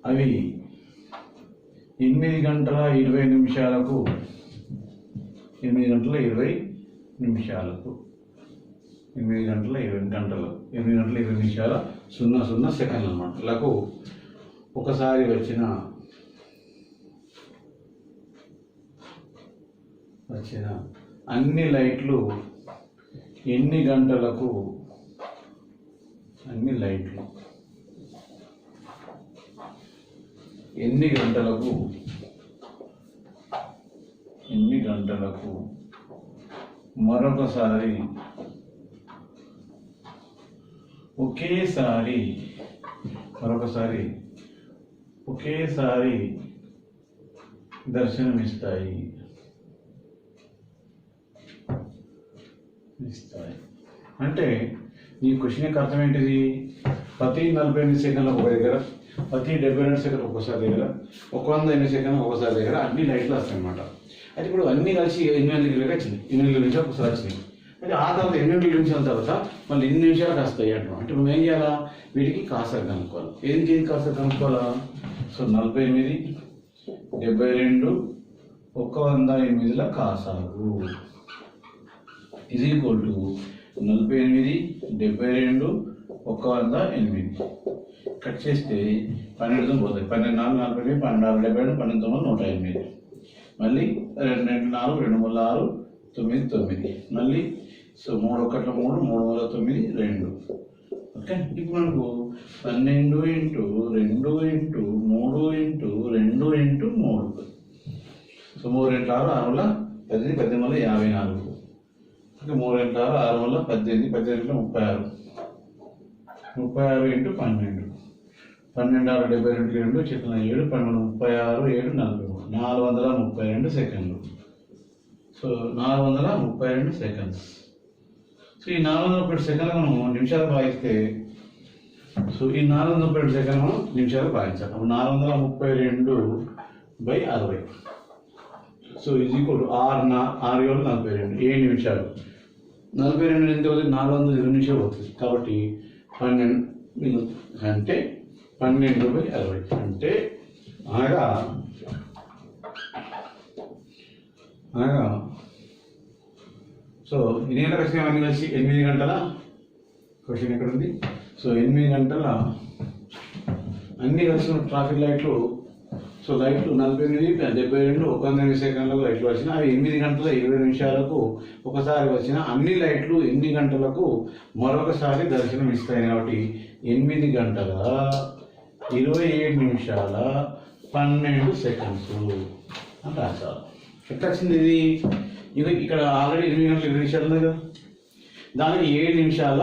అవి 8 గంటల 20 నిమిషాలకు 8 గంటల 20 నిమిషాల 00 సెకండ్లు అన్నమాట లకు ఒకసారి వచ్చిన అన్ని లైట్లు ఎన్ని గంటలకు మరొకసారి ఒకేసారి దర్శనమిస్తాయి. అంటే ఈ క్వశ్చన్కి అర్థం ఏంటిది? ప్రతి 48 సెకండ్లకు ఒక దగ్గర, ప్రతి 72 సెకండ్లకు ఒకసారి దగ్గర, 108 సెకండ్లకు ఒకసారి దగ్గర అన్ని లైట్లు వస్తాయి అన్నమాట. అయితే ఇప్పుడు అన్నీ కలిసి 8 గంటలకు వచ్చింది, 8 నిమిషాలకు ఒకసారి వచ్చినాయి. అయితే ఆ తర్వాత 8 నిమిషాల తర్వాత మళ్ళీ 8 నిమిషాలకు వస్తాయి అంటున్నాం. అంటే మనం ఏం చేయాలా? వీటికి కాసారు కనుక్కోవాలి. ఏది కాసారు కనుక్కోవాలా? సో 48 72 108ల కాసాగు ఈజ్ ఈక్వల్ టు 48 72 108 కట్ చేస్తే 12 పోతాయి. 12 4 40, 12 6 70, 12 9 108. మళ్ళీ 2 2 4 2 3 6 9 9. మళ్ళీ సో 3 1 3 3 9 2. ఓకే, ఇప్పుడు మనకు 12 × 2 × 3 × 2 × 3. సో 3 × 6 6 వల్ల 18 18 వల్ల 54. ఓకే, 3 × 6 6 వల్ల 18 18 36. 36 × 12. 12 6 72 చిత్రం 7 12 36 7 43 432 సెకండ్లు. So 432 seconds. సో ఈ 432 సెకండ్లు మనం నిమిషాలు భావిస్తే, సో ఈ 432 సెకండ్లు మనం నిమిషాలు భావించాలి. 432/60. సో ఇది ఈక్వల్ 6 7 42 7 నిమిషాలు. 42 ఎంత అవుతుంది? 420 నిమిషాలు అవుతుంది. కాబట్టి 12 అంటే 12/60 అంటే అనగా సో ఇది ఎంత కష్టం అన్ని కలిసి 8 గంటల క్వశ్చన్ ఎక్కడ ఉంది? సో 8 గంటల అన్ని కలిసి ట్రాఫిక్ లైట్లు, సో లైట్లు 48 72 19 సెకండ్లకు లైట్లు వచ్చిన అవి 8 గంటల 20 నిమిషాలకు ఒకసారి వచ్చిన అన్ని లైట్లు 8 గంటలకు మరొకసారి దర్శనం ఇస్తాయి. కాబట్టి 8 గంటల 27 నిమిషాల 12 సెకండ్స్ అని రాశారు. ఎట్లా వచ్చింది ఇది? ఇది ఇక్కడ ఆల్రెడీ 8 గంటల 20 నిమిషాలు ఉంది కదా, దానికి 7 నిమిషాల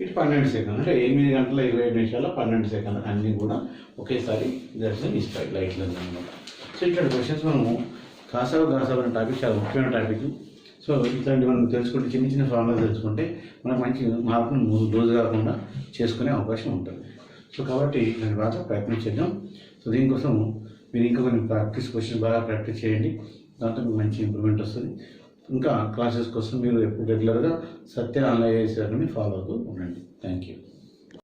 ఇటు 12 సెకండ్లు అంటే 8 గంటల 27 నిమిషాల 12 సెకండ్లు అన్నీ కూడా ఒకేసారి దర్శనం ఇస్తాయి లైట్లు అనమాట. సో ఇక్కడ క్వశ్చన్స్ మనము కాసావు అనే టాపిక్ చాలా ముఖ్యమైన టాపిక్. సో ఇట్లాంటి మనం తెలుసుకుంటే చిన్న చిన్న ఫార్ములా తెలుసుకుంటే మనకు మంచి మార్పును రోజు కాకుండా చేసుకునే అవకాశం ఉంటుంది. సో కాబట్టి దాని బాగా ప్రయత్నం చేద్దాం. సో దీనికోసం మీరు ఇంకా కొన్ని ప్రాక్టీస్ క్వశ్చన్స్ బాగా ప్రాక్టీస్ చేయండి. దాంతో మీకు మంచి ఇంప్రూవ్మెంట్ వస్తుంది. ఇంకా క్లాసెస్ కోసం మీరు ఎప్పుడు రెగ్యులర్గా సత్య ఆన్లైన్ ఫాలో అవుతూ ఉండండి. Thank you.